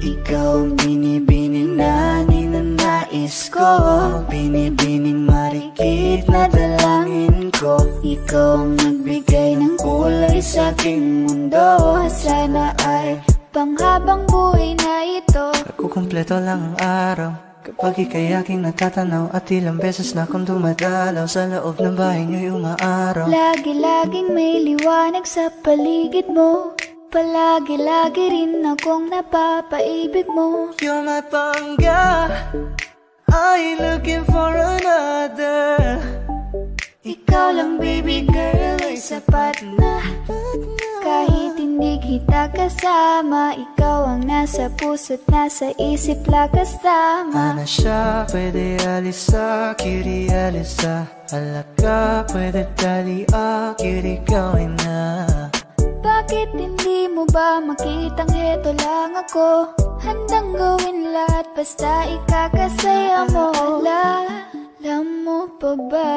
Ikaw ang binibining na ninanais ko, binibining marikit na dalangin ko. Ikaw ang nagbigay ng kulay sa aking mundo. Sana ay panghabang buhay na ito. Kukumpleto lang ang araw kapag ika'y aking natatanaw, at ilang beses na akong dumadalaw sa loob ng bahay niyo'y umaaraw. Lagi-laging may liwanag sa paligid mo, palagi-lagi rin akong napapaibig mo. You're my pangga, I ain't looking for another. Ikaw lang baby girl ay sapat na. Kahit hindi kita kasama, ikaw ang nasa puso't nasa isip lakas tama. Ana siya, pwede alisa, kiri alisa. Halaka, pwede tali, kiri gawin na. Bakit hindi mo ba makitang heto lang ako? Handang gawin lahat basta ikakasaya mo. Alam mo pa ba,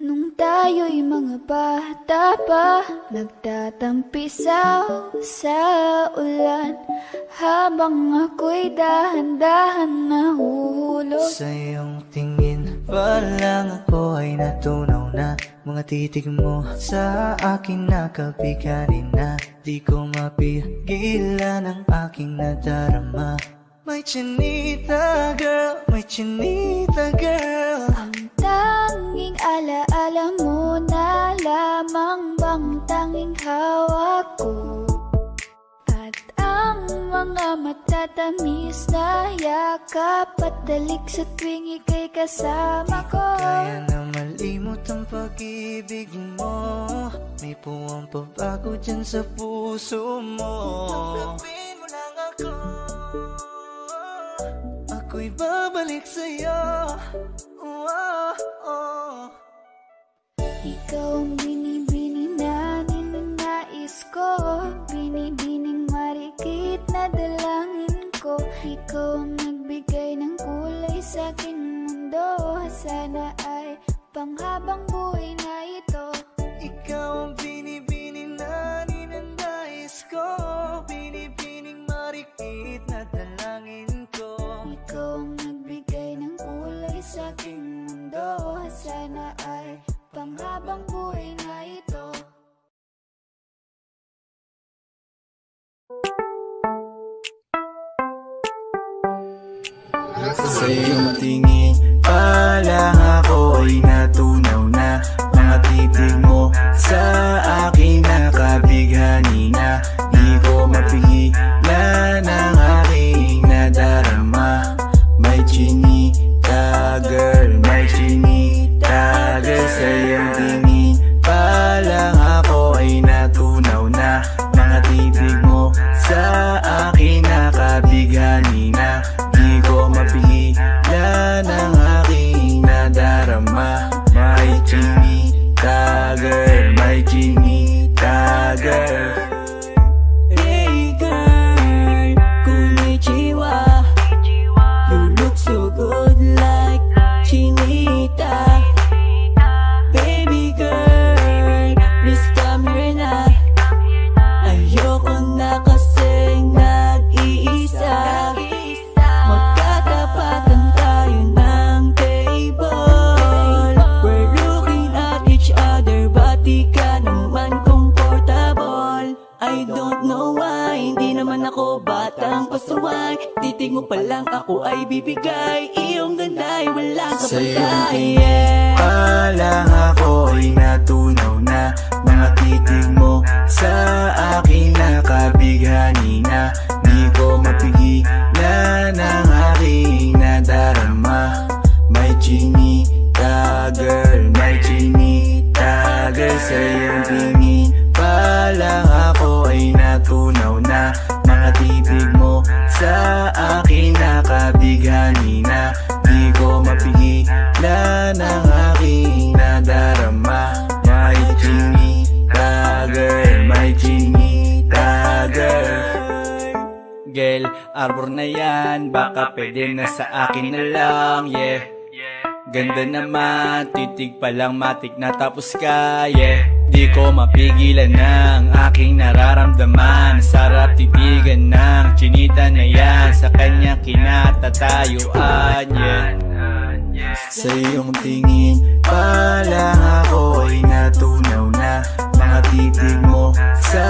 nung tayo'y mga bata pa, nagtatampisaw sa ulan, habang ako'y dahan-dahan nahuhulog. Sa iyong tingin pa lang ako ay natunaw na. Mga titig mo sa akin nakabiganin na. Di ko mapigilan ang aking nadarama. My chinita girl, my chinita girl. Ang tanging alaala mo na lamang bang tanging hawak ko, at ang mga matatamis na yakap at dalik sa tuwing ika'y kasama ko. Kaya na malimot ang pag-ibig mo, may puwang pabago dyan sa puso mo. Tanggapin mo lang ako, ako'y babalik sa'yo. Ikaw ang binibining na ninanais ko, binibining marikit na dalangin ko. Ikaw ang nagbigay ng kulay sa aking mundo. Sana ay panghabang buhay na ito. Ikaw ang binibining na ninanais ko, binibining marikit na dalangin ko. Ikaw ang nagbigay ng kulay sa aking mundo. Sana ay panghabang buhay na ito. Sa iyong tingin pa lang ako ay natunaw na. Mga titig mo sa akin nakabighani na. Di ko mapigilan ang aking nadarama. May chinita girl, may chinita girl. Sa iyong tingin pa lang ako ay natunaw na. Mga titig mo sa akin nakabighani na. Di ko mapigilan ang aking nadarama. May chinita girl, may chinita girl. Hey girl, konnichiwa. You look so good like chinita. Baby girl, please come here na. Ayoko na kasing nag-iisa. Magkatapatan tayo ng table. We're looking at each other, but di ka naman comfortable. I don't know why, hindi naman ako batang pasuway. Titig mo pa lang ako ay bibigay. Iyong ganda ay walang Sa iyong kapatay. tingin pa lang ako ay natunaw na. Mga titig mo sa akin nakabighani na. Di ko mapigilan ang aking nadarama. May chinita girl, may chinita girl. Sa iyong tingin pa lang ako ay natunaw na. Mga titig mo sa akin nakabighani na. Di ko mapigilan ang aking nadarama. May chinita girl, may chinita girl. Girl, arbor na yan, baka pwede na sa akin na lang, yeah. Ganda naman, titig pa lang matik na tapos ka, yeah. Di ko mapigilan ang aking nararamdaman. nararamdaman. Sarap titigan ng chinita na yan, sa kanya kinatatayuan, yeah. Sa iyong tingin pa lang ako ay natunaw na. Mga titig mo sa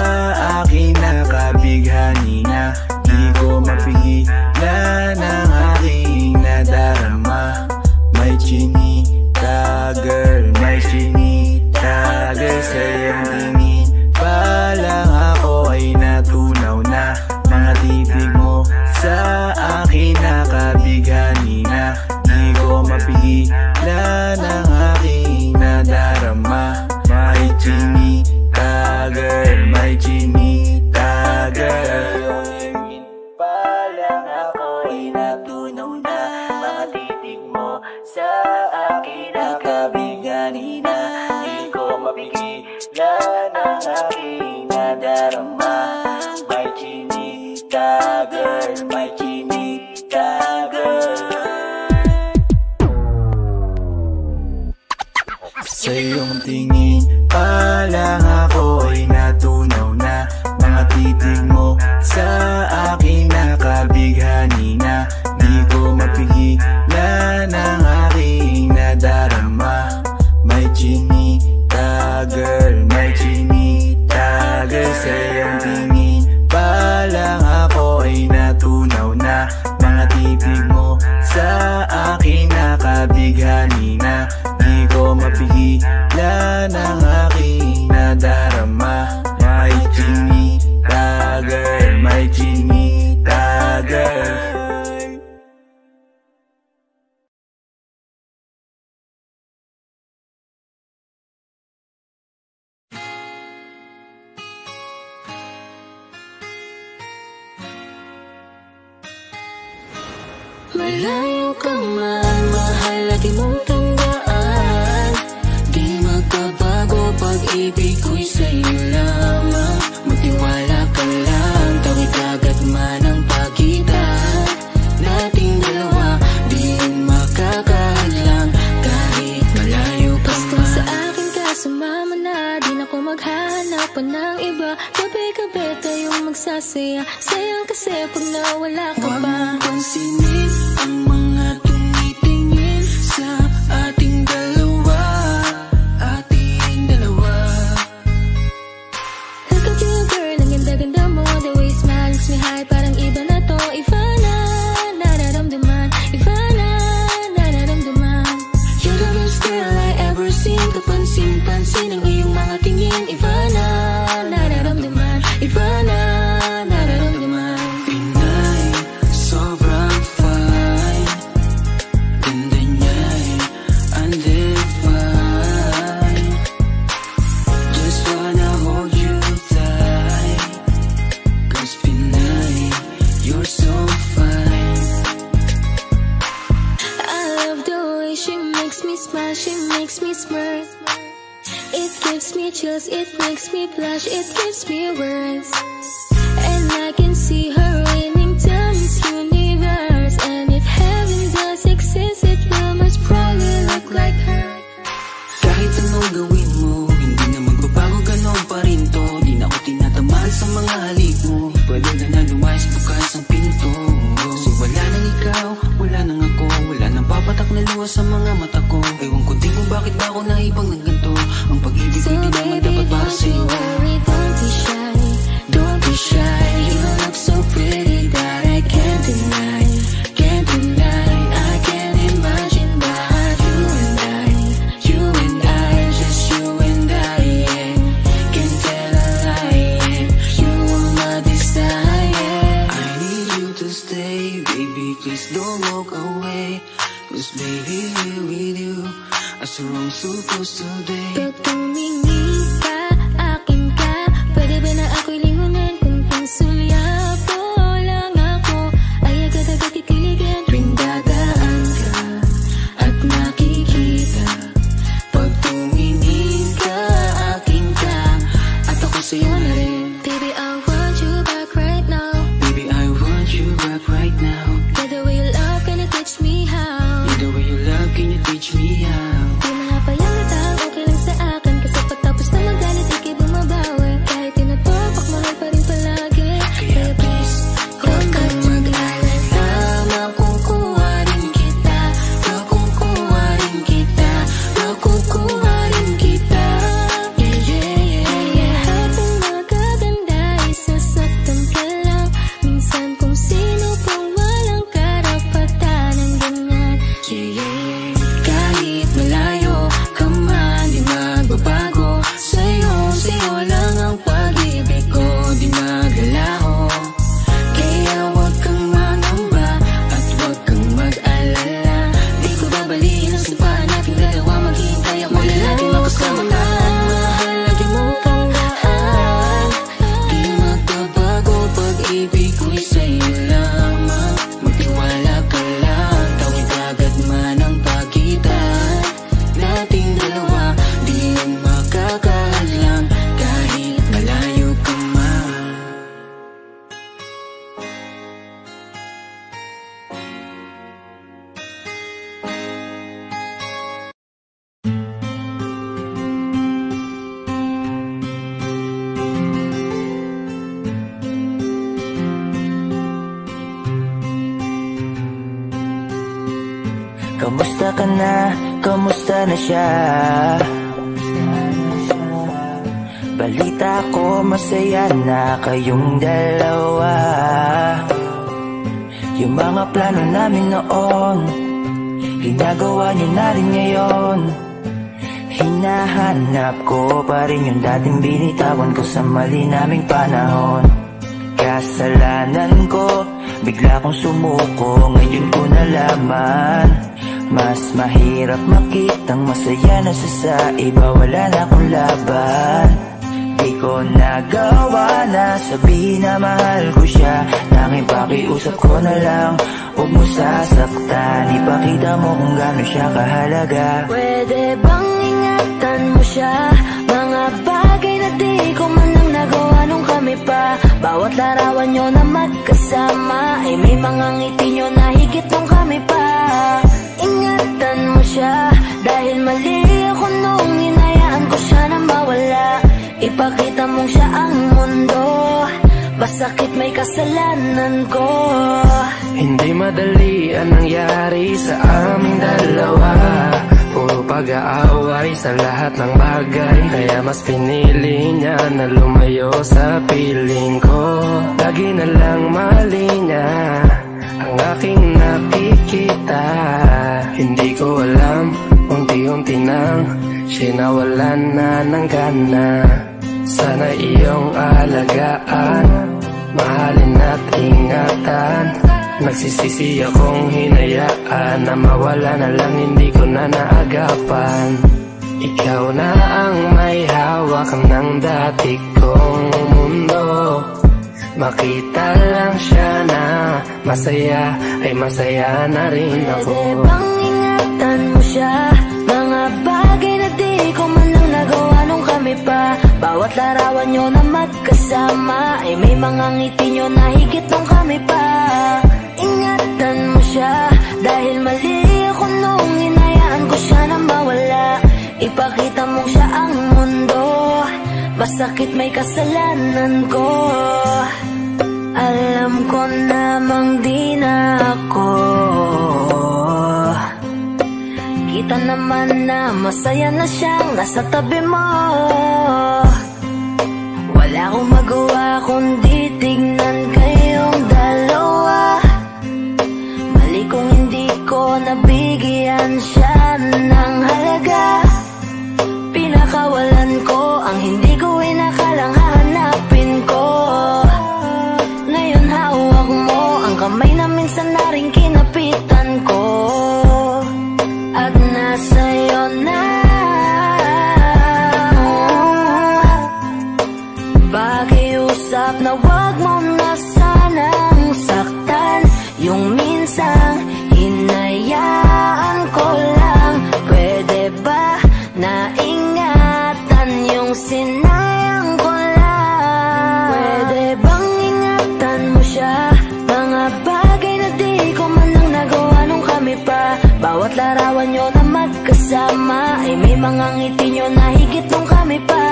akin nakabighani na. Di ko mapigilan ang aking nadarama. May chinita girl, may chinita girl. Sa iyong tingin pa lang ako ay natunaw na. Mga titig mo sa akin nakabighani na. Di ko mapigilan ang aking nadarama. May chinita girl, may chinita girl. Pa lang ako ay natunaw na. Mga titig mo sa akin nakabighani na. Di ko mapigilan ang aking nadarama. May chinita girl, may chinita girl. Sa iyong tingin pa lang ako ay natunaw na. Mga titig mo sa akin nakabighani na. Di ko mapigilan ang aking nadarama. May chinita girl, may chinita girl. Sa iyong tingin pa lang ako ay natunaw na. Mga titig mo sa akin nakabighani na. Di ko mapigilan ang aking nadarama. May chinita girl, may chinita girl. Malayo ka man, mahal lagi mong tandaan. Di magbabago, pag-ibig ko'y sa'yo lamang. Magtiwala ka lang, tawid agad man ang pagitan nating dalawa. Di makakahadlang kahit malayo ka man. Basta sa akin ka sumama na, di na ko maghahanap pa ng iba. Gabi-gabi tayong magsasaya, sayang kasi pag nawala ka pa. Huwag mong pansinin ang mga tumitingin sa ating dalawa, ating dalawa. Look at you girl, ang ganda-ganda mo. The way you smile makes me high, parang iba na to. Iba na, nararamdaman. Iba na, nararamdaman. You're the best girl I ever seen. Kapansin-pansin ang iyong mga tingin. Iba na, Nararamdaman. iba na, nararamdaman. Pinay, sobrang fine. Ganda niya'y undefined. Just wanna hold you tight. 'Cause Pinay, you're so fine. I love the way she makes me smile, she makes me smirk. It gives me chills, it makes me blush, it gives me words. And I can see her raining down this universe. And if heaven does exist, it will most probably look like her. Kahit anong gawin mo, hindi na magbabago, ganon pa rin to. Di na ako tinatamaan sa mga halik mo. Pwede na lumayas, bukas ang pinto. Kasi wala nang ikaw, wala nang ako. Wala nang papatak na luha sa mga mata ko. Ewan ko din kung bakit ba ako naibang ng ganito. Ang pag-ibig So ko di naman baby, dapat para don't sa'yo. you worry, don't be shy. Don't be shy, you look so pretty that I can't deny. Can't deny, I can't imagine but you and I, just you and I, yeah. Can't tell a lie, yeah. You are my desire. I need you to stay, baby, please don't walk away. 'Cause baby, here with you, as we're all supposed to be. Pag tumingin ka, akin ka. Pwede ba na ako'y lingunan kung pansulyapo lang ako? Ay agad-agad titiligan. Tuwing dadaan ka at nakikita, pag tumingin ka, akin ka, at ako sa'yo na rin. Baby, I want you back right now. Baby, I want you back right now. By the way you love, can you teach me how? The way you love, can you teach me how? Di mga payang okay lang sa akin. Kamusta ka na? Kamusta na siya? Balita ko masaya na kayong dalawa. Yung mga plano namin noon, ginagawa niyo na rin ngayon. Hinahanap ko pa rin yung dating binitawan ko sa mali naming panahon. Kasalanan ko, bigla kong sumuko, ngayon ko nalaman. Mas mahirap makitang masaya na siya sa iba, wala na akong laban. Di ko nagawa na sabihin na mahal ko siya, tanging pakiusap ko na lang, huwag mo sasaktan. Ipakita mo kung gaano siya kahalaga. Pwede bang ingatan mo siya? Mga bagay na di ko man lang nagawa nung kami pa. Bawat larawan nyo na magkasama ay may mga ngiti nyo na higit nung kami pa. Ingatan mo siya dahil mali ako nung hinayaan ko siya na mawala. Ipakita mong siya ang mundo, basakit may kasalanan ko. Hindi madali ang nangyari sa aming dalawa. Puro pag-aaway sa lahat ng bagay, kaya mas pinili niya na lumayo sa piling ko. Lagi na lang mali niya ang aking nakikita. Hindi ko alam, unti-unti nang siya nawalan na ng gana. Sana iyong alagaan, mahalin at ingatan. Nagsisisi akong hinayaan na mawala na lang, hindi ko na naagapan. Ikaw na ang may hawak ng dati kong mundo. Makita lang siya na masaya, ay masaya na rin ako. Pwede bang ingatan mo siya? Mga bagay na di ko man lang nagawa nung kami pa. Bawat larawan nyo na magkasama ay may mga ngiti nyo na higit nung kami pa. Ingatan mo siya dahil mali ako nung hinayaan ko siya na mawala. Ipakita mong siya ang mundo, basakit may kasalanan ko. Alam ko namang di na ako. Kita naman na masaya na siyang nasa tabi mo. Wala akong magawa kundi tignan kayong dalawa. Mali kung hindi ko nabigyan siya ng halaga. Pinakawalan ko ang hindi ko inakalang hahanapin ko. Ngayon hawak mo ang kamay na minsan na rin kinapitan ko. At nasa'yo na. Pakiusap na wag mo na sanang saktan. Yung minsan hinayaan ko lang. Pwede ba na ingatan yung sinayang ko lang? Pwede bang ingatan mo siya? Mga bagay na di ko man lang nagawa nung kami pa. Bawat larawan nyo na magkasama ay may mga ngiti nyo na higit nung kami pa.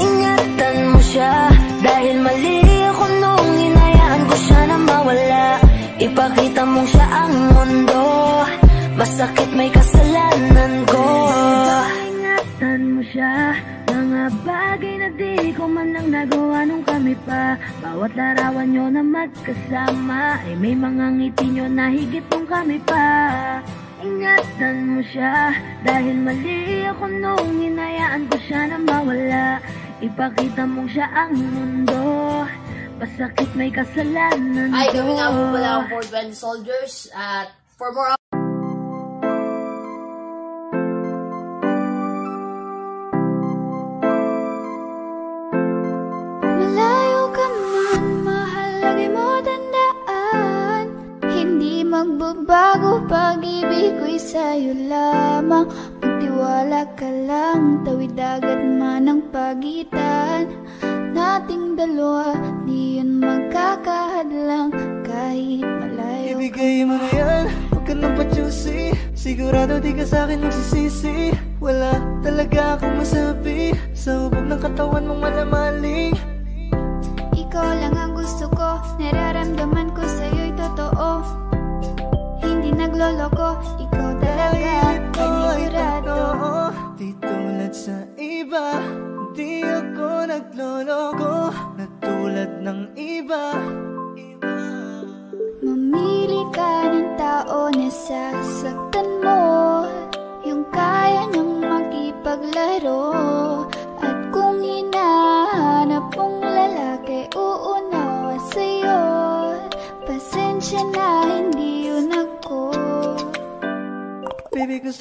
Ingatan mo siya dahil mali ako nung hinayaan ko siya na mawala. Ipakita mong siya ang mundo, basakit may kasalanan ko. Ingatan mo siya, mga bagay na di ko man lang nagawa nung kami pa. Bawat larawan nyo na magkasama ay may mga ngiti nyo na higit nung kami pa. Ingatan mo siya dahil mali ako nung hinayaan ko siya na mawala. Ipakita mong siya ang mundo, basakit may kasalanan ko. Ay, gawin nga po pala ang 420 soldiers at for more. Malayo ka man, mahal, lagi mo tandaan. Hindi magbabago pag-ibig ko'y sa'yo lamang. Magtiwala ka lang, tawid dagat man ang pagitan nating dalawa, di yun magkakahadlang kahit malayo. Ibigay mo na yan, huwag ka nang pa-choosy. Sigurado di ka sa'kin magsisisi. Wala talaga akong masabi sa hubog ng katawan mong malamaling. Ikaw lang ang gusto ko, nararamdaman ko sa'yo'y totoo. Hindi nagloloko, ikaw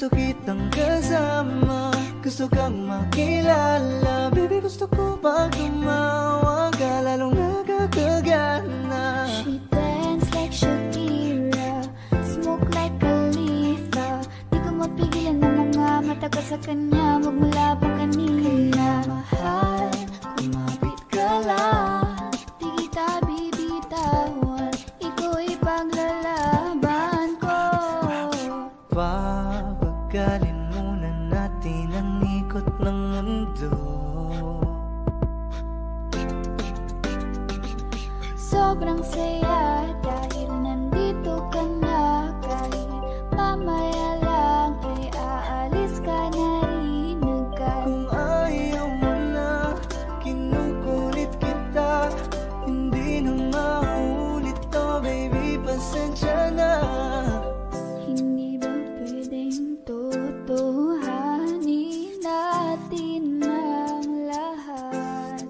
gusto kitang kasama, gusto kang makilala. Baby, gusto ko pag tumawag ka, lalong nakakagana. She dance like Shakira, smoke like Khalifa. Di ko mapigilan ng mga mata ko sa kanya, magmula pa kanina. Mahal, kumapit ka lang, di kita bibitawan, iko'y paglalaban ko. Papagalin muna natin ang ikot ng mundo. Sobrang saya dahil nandito ka na. Kahit mamaya lang ay aalis ka na rin agad. Kung ayaw mo na, kinukulit kita, hindi na maulit to, baby, pasensya na. Hindi ba pwedeng totohanin natin ang lahat?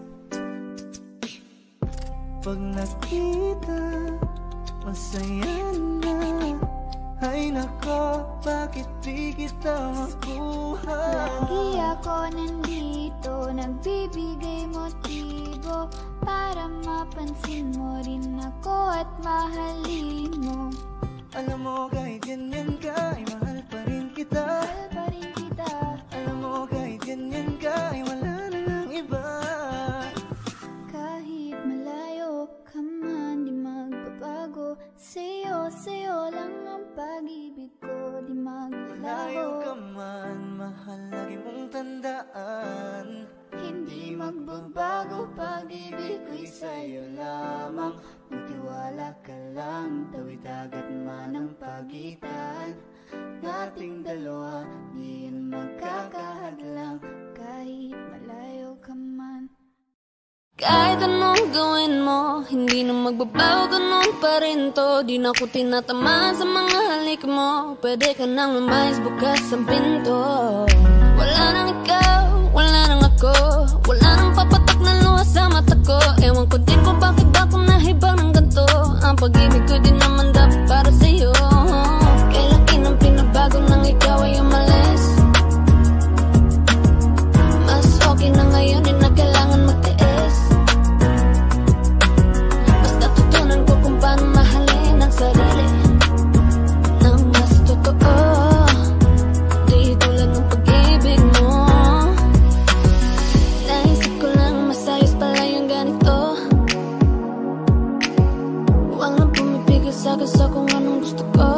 Pag nakita, masaya na. Ay nako, bakit di kita makuha? Lagi ako nandito, nagbibigay motibo para mapansin mo rin ako at mahalin mo. Alam mo kahit ganyan ka, ay mahal pa rin kita. Mahal pa rin kita. Alam mo kahit ganyan ka, ay wala na lang iba. Kahit malayo ka man, di magbabago. Sa'yo lang ang pag-ibig ko, di Layo ka maglaho. man, mahal, lagi mong tandaan. Hindi magbabago, pag-ibig ko'y sa'yo lamang. Magtiwala ka lang, tawid agad man ang pagitan nating dalawa, di yan magkakahadlang. Kahit malayo ka man. Kahit anong gawin mo, hindi na magbabago, ganun pa rin to. Di na ko tinatamaan sa mga halik mo. Pwede ka nang lumayas, bukas ang pinto. Wala nang ikaw, wala nang ako, wala nang papatak na luha sa mata ko. Ewan ko din kung bakit ako nahibang ng ganito. Ang pag-ibig ko din naman dapat para sa'yo. Kaya laki ng pinabago nang ikaw ay umalis. Mas okay na ngayon, di na kailangan magtiis. Mas natutunan ko kung paano mahalin ang sarili nang mas totoo. Di tulad ng pag-ibig mo. Naisip ko lang masayos pala yung ganito. Huwag na pumipigil sa'kin sa kung anong gusto ko.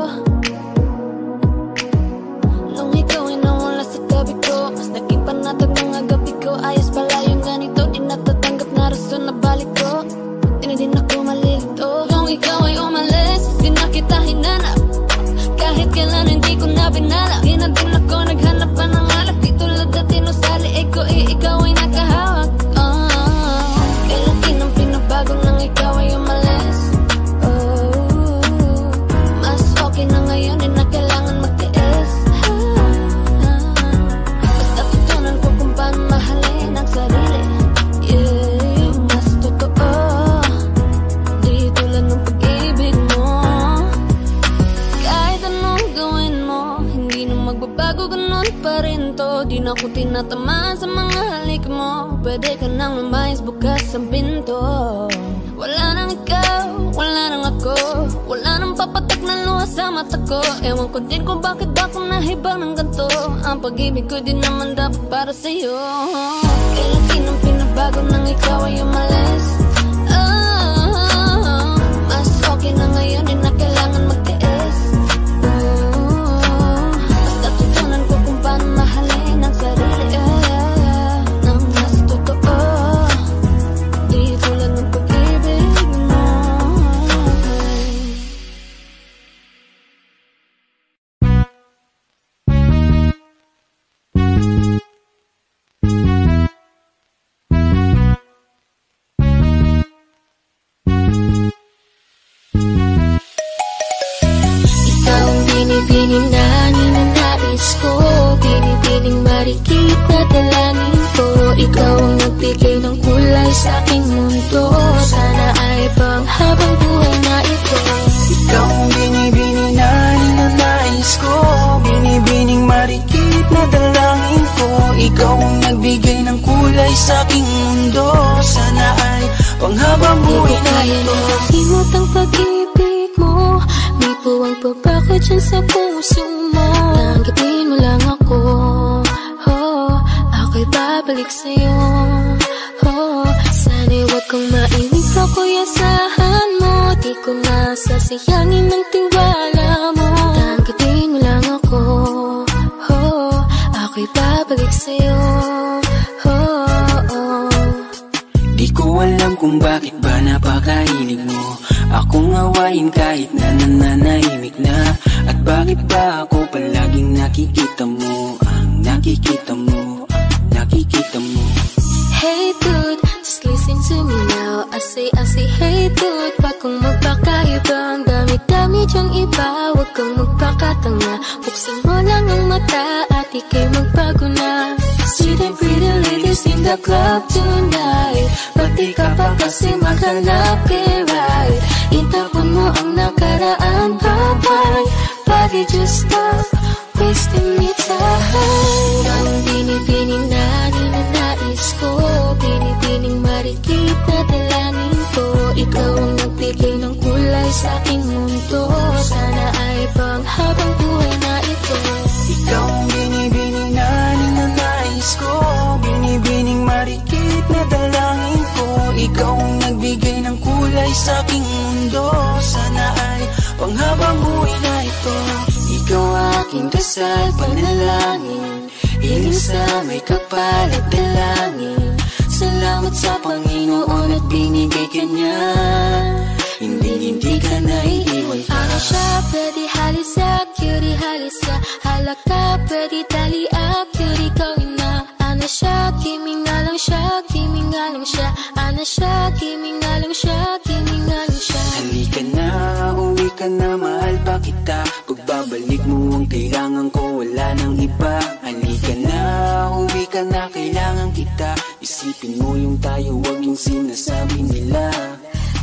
Nung ikaw ay nawala sa tabi ko, mas naging panatag mga gabi ko. Ayos pala yung ganito, di natatanggap na rason na balik ko. Di na din ako malilito. Nung ikaw ay umalis, di na kita hinanap. Kahit kailan hindi ko na binala. Di na din ako naghanap pa ng alak. Di tulad dati no sa liig ko, ikaw ay nakahawak. Kaya laki ng pinabago nang ikaw ay umalis. Mas okay na ngayon, di na kailangan magtiis. Mas natutunan ko kung paano mahalin ang sarili. Yeah, mas totoo. Di tulad ng pag-ibig mo. Kahit anong gawin mo, hindi na magbabago, ganun pa rin to. Di na ko tinatamaan sa mga halik mo. Pwede ka nang lumayas, bukas ang pinto. Wala nang ikaw, wala nang ako, wala nang papatak na luha sa mata ko. Ewan ko din kung bakit ako nahibang ng ganito. Ang pag-ibig ko din naman dapat para sa'yo. Kaya laki ng pinabago nang ikaw ay umalis. Mas okay na ngayon, di na kailangan magtiis. Mas natutunan ko kung paano mahalin ang sarili nang mas totoo. Di tulad ng pag-ibig mo. Ikaw ang binibining na ninanais ko, binibining marikit na dalangin ko. Ikaw ang nagbigay ng kulay sa aking mundo. Sana ay panghabang buhay na ito. Ikaw ang binibining na ninanais ko, binibining marikit panghabang buhay na ito. Himot ang pag-ibig mo, may puwang pabako dyan sa puso mo. Tanggapin mo lang ako, oh, ako'y babalik sa'yo, oh. Sana'y huwag kong mainip ako, yasahan mo. Di ko nasasayangin ang tiwala mo. Tanggapin mo lang ako, oh, ako'y babalik sa'yo, oh, oh. Di ko alam kung bakit ba napakahilig mo akong awayin kahit na nananahimik na. At bakit ba ako palaging nakikita mo ang nakikita mo, nakikita mo. Hey dude, just listen to me now. I say, hey dude, wag kang magpakaiba. Ang dami-dami dyang iba, wag kang magpakatanga. Buksan mo lang ang mata at ika'y magbago na. See the pretty ladies in the club tonight, pati ka pa kasi maghanap kay right. Itapon mo ang nakaraan, bye-bye. Bakit just stop wasting me time? Ang binibining na ninanais ko, binibining marikit na dalangin ko. Ikaw ang nagbigay ng kulay sa aking mundo. Sana ay panghabang buhay na ito. Ikaw ang binibining na ninanais ko, binibining marikit na dalangin ko. Ikaw ang nagbigay ng kulay sa aking mundo. Sana ay panghabang buhay na ito. Ikaw aking dasal, panalangin, hiling sa may kapal at dalangin. Salamat sa Panginoon at binigay ka niya. Hindi ka naiiwan pa. Ano siya, pwede halisa, cutie halisa. Halaka, pwede taliak, cutie gawin na. Ano siya, kiming nga lang siya, kiming nga lang siya. Ano siya, kiming nga lang siya, kiming nga lang siya. Halika na, uwi ka na, mahal pa kita. Pagbabalik mo ang kailangan ko, wala nang iba. Halika na, uwi ka na, kailangan kita. Isipin mo yung tayo, wag yung sinasabi nila.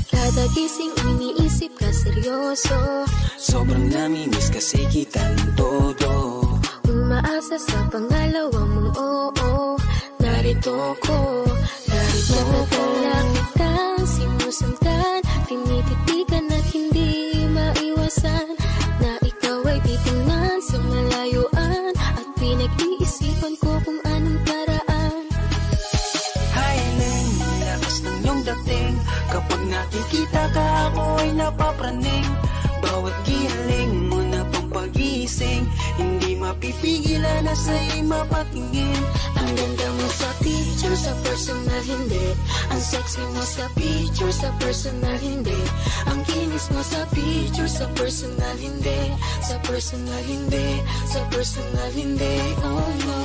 Kada gising iniisip ka seryoso, Sobrang namimiss kasi kita ng todo. umaasa sa pangalawa mong oo. Narito ko, narito ko lang kitang sinusundan. Tinititigan at hindi maiwasan na ikaw ay titingnan sa malayuan. At pinag-iisipan ko kung anong paraan. Highland, lakas ng iyong dating. Kapag nakikita ka ako ay napapraning. Bawat giling mo na pang pag-iising, hindi mapipigilan na sa'yo'y mapatingin. Ang ganda mo sa picture, sa personal hindi. Ang sexy mo sa picture, sa personal hindi. Ang kinis mo sa picture, sa personal hindi. Sa personal hindi, sa personal hindi. Oh no,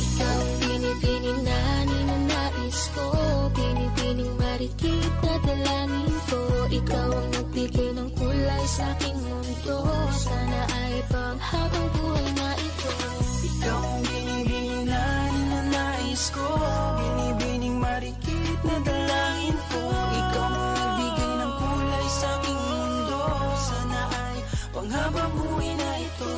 ikaw ang binibining na ninanais ko, binibining marikit na dalangin ko. Ikaw ang nagbigay ng kulay sa aking mundo. Sana ay panghabang buhay na ito. Ikaw ang binibining na ninanais ko, binibining marikit na dalangin ko. Ikaw ang nagbigay ng kulay sa aking mundo. Sana ay panghabang buhay na ito.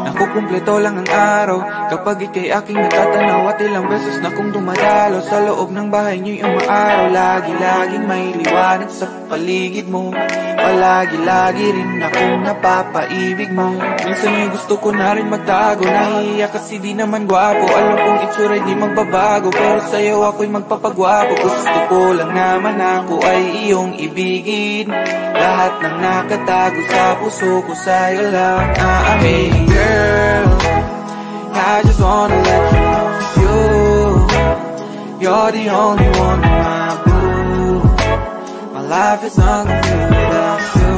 Nakukumpleto lang ang araw kapag ika'y aking natatanaw. At ilang beses na kong dumadalo sa loob ng bahay niyo'y umaaraw. Lagi-laging may liwanag sa paligid mo, palagi-lagi rin akong napapaibig mo. Minsan may gusto ko na rin magtago, nahihiya kasi di naman gwapo. Alam kong itsura'y di magbabago, pero sa'yo ako'y magpapagwapo. Gusto ko lang naman ako ay iyong ibigin. Lahat ng nakatago sa puso ko sa'yo lang aaminin. Girl, I just wanna let you know you're the only one in my blue. My life is not complete without you.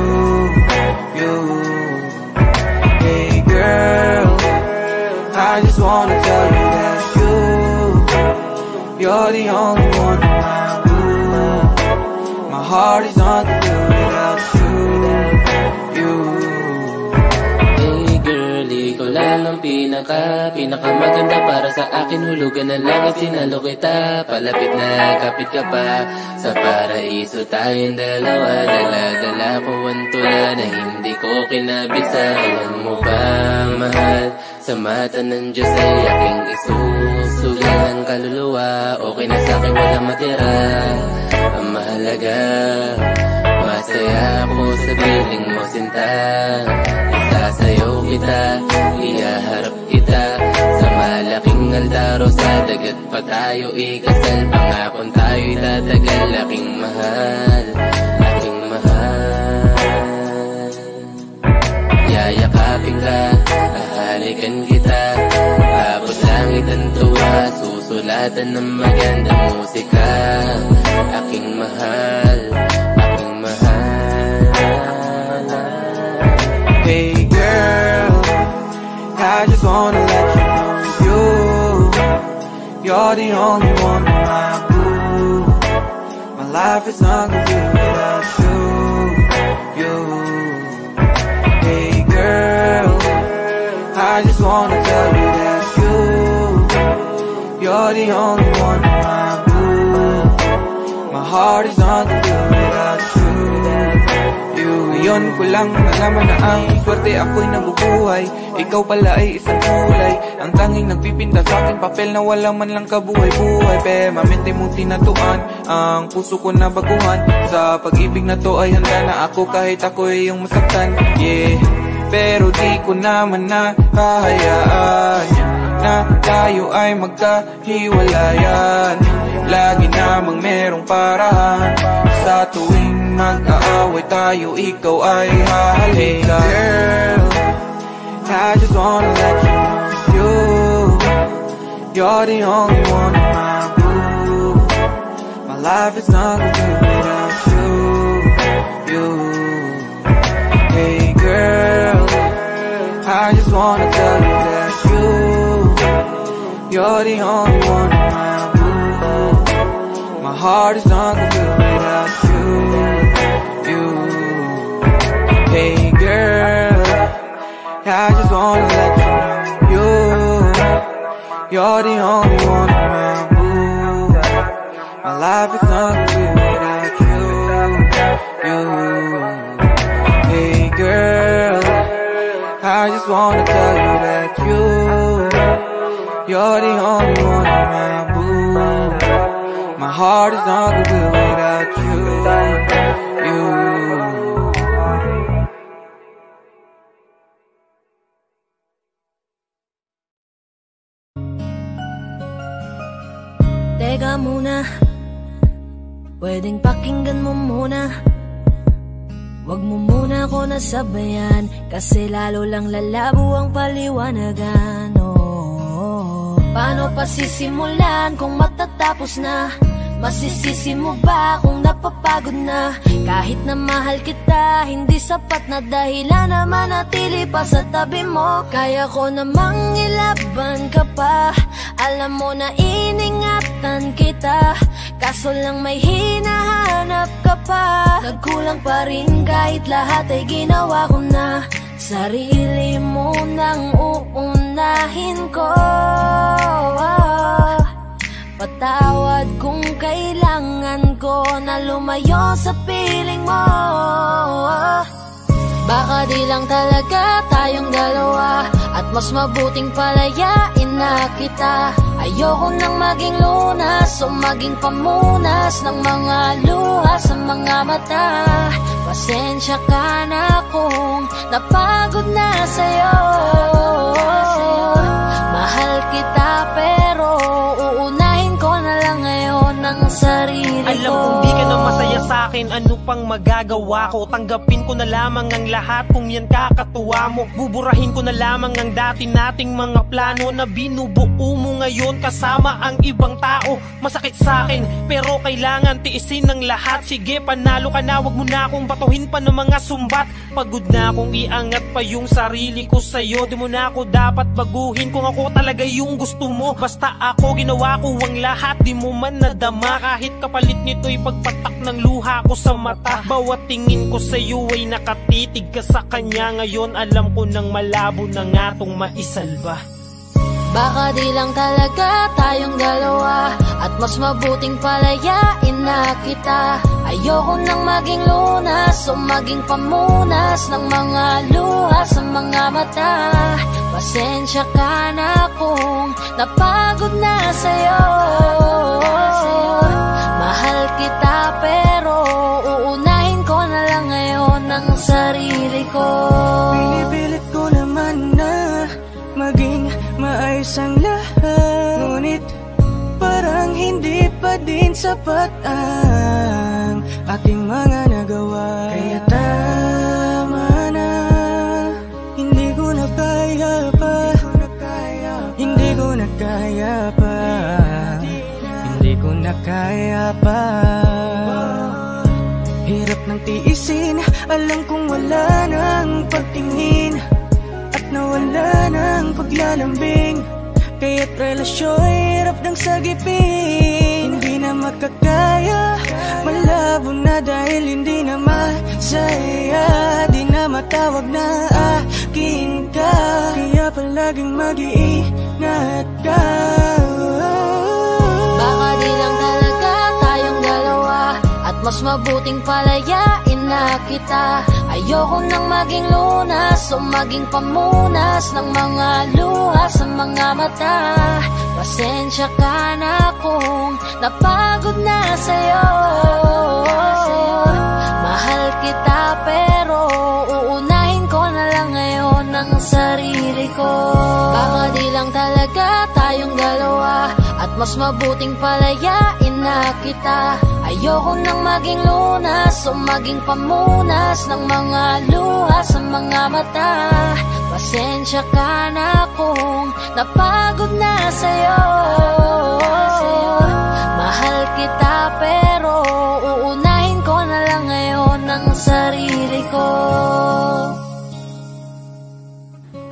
Hey girl, I I just wanna tell you that you're the only one in my room. My heart is not complete without you. Hey girl, ikaw lang ang pinakamaganda para sa akin. Hulugan na lang at sinalo kita. Palapit na, kapit ka pa. Sa paraiso tayong dalawa. Dala-dala ko ang tula na hindi ko kinabisa. Alam mo ba, mahal, sa mata ng Diyos ay aking isusugal ang kaluluwa. Okay na sa'kin, walang matira. Ang mahalaga, masaya ako sa piling mo, sinta. Isasayaw kita, ihaharap kita sa malaking aldaro. Sa dagat pa tayo ikasal, pangakon tayo'y tatagal. Aking mahal, aking mahal. Yayakapin ka, hahalikan kita, abot langit ang tuwa, susulatan ng magandang musika. Aking mahal, aking mahal. Hey girl, I just wanna let you know you're the only one in my blue. My life is not complete without you. Hey girl, I just wanna tell you that you're the only one in my blue. My heart is not complete without you. Ngayon ko lang nalaman na ang swerte ako'y nabubuhay. Ikaw pala ay isang kulay, ang tanging nagpipinta sa akin papel na wala man lang kabuhay-buhay. Permanente mong tinatuan ang puso ko na baguhan. Sa pag-ibig na to ay handa na ako kahit ako ay yung masaktan. Yeah, pero di ko naman na kahayaan na tayo ay magkahiwalayan. Lagi namang merong parahan sa tuwing mag-aaway tayo, ikaw ay hahalika. Girl, I just wanna let you know you're the only one in my blue. My life is not complete without you. Hey girl, I just wanna tell you that you're the only one in my blue. My heart is not complete without you. Hey girl, I just wanna let you know you're the only one in my blue. My life is not complete without you. Hey girl, I just wanna tell you that you're the only one in my blue. My heart is not complete without you. Teka muna, pwedeng pakinggan mo muna. Wag mo muna ako nasabayan, kasi lalo lang lalabo ang paliwanagan. Oh, paano pa sisimulan kung matatapos na? Masisisi mo ba kung napapagod na? Kahit na mahal kita, hindi sapat na dahilan na manatili pa sa tabi mo. Kaya ko namang ilaban ka pa, alam mo na iningatan kita, kaso lang may hinahanap ka pa. Nagkulang pa rin kahit lahat ay ginawa ko na. Sarili mo nang uunahin ko. Patawad kung kailangan ko na lumayo sa piling mo. Baka di lang talaga tayong dalawa, at mas mabuting palayain na kita. Ayoko nang maging lunas o maging pamunas ng mga luha sa mga mata. Pasensya ka na kung napagod na sa'yo. Mahal kita pero uunahin ko na lang ngayon ang sarili ko. Alam kong di ka na masaya sa akin, ano pang magagawa ko? Tanggapin ko na lamang ang lahat kung yan kakatuwa mo. Buburahin ko na lamang ang dati nating mga plano na binubuo mo ngayon kasama ang ibang tao. Masakit sa akin pero kailangan tiisin ng lahat. Sige, panalo ka na, wag mo na akong batuhin pa ng mga sumbat. Pagod na akong iangat pa yung sarili ko sa'yo. Di mo na ako dapat baguhin kung ako talaga yung gusto mo. Basta ako ginawa ko ang lahat, di mo man nadama. Kahit kapalit nito'y pagpatak ng luha ko sa mata. Bawat tingin ko sa'yo ay nakatitig ka sa kanya. Ngayon alam ko nang malabo na nga tong maisalba. Baka di lang talaga tayong dalawa, at mas mabuting palayain na kita. Ayoko nang maging lunas o maging pamunas ng mga luha sa mga mata. Pasensya ka na kung napagod na sa'yo. Mahal kita pero uunahin ko na lang ngayon ang sarili ko. Pinipilit ko naman na maging maayos ang lahat, ngunit parang hindi pa din sapat ang ating mga nagawa. Kaya tama na, hindi ko na kaya pa, hindi ko na kaya pa, hindi ko na kaya pa. Hirap ng tiisin, alam kong wala nang pagtingin at nawala ng paglalambing. Kaya't relasyon hirap ng sagipin. Hindi na makakaya, malabo na dahil hindi na masaya. Di na matawag na akin ka, kaya palaging mag-iingat ka. Baka di lang talaga tayong dalawa, at mas mabuting palayain na kita. Ayoko nang maging lunas o maging pamunas ng mga luha sa mga mata. Pasensya ka na kung napagod na sa'yo. Mahal kita pero uunahin ko na lang ngayon ang sarili ko. Baka di lang talaga tayong dalawa, at mas mabuting palayain na kita. Ayoko nang maging lunas o maging pamunas ng mga luha sa mga mata. Pasensya ka na kung napagod na sa'yo. Mahal kita pero uunahin ko na lang ngayon ang sarili ko.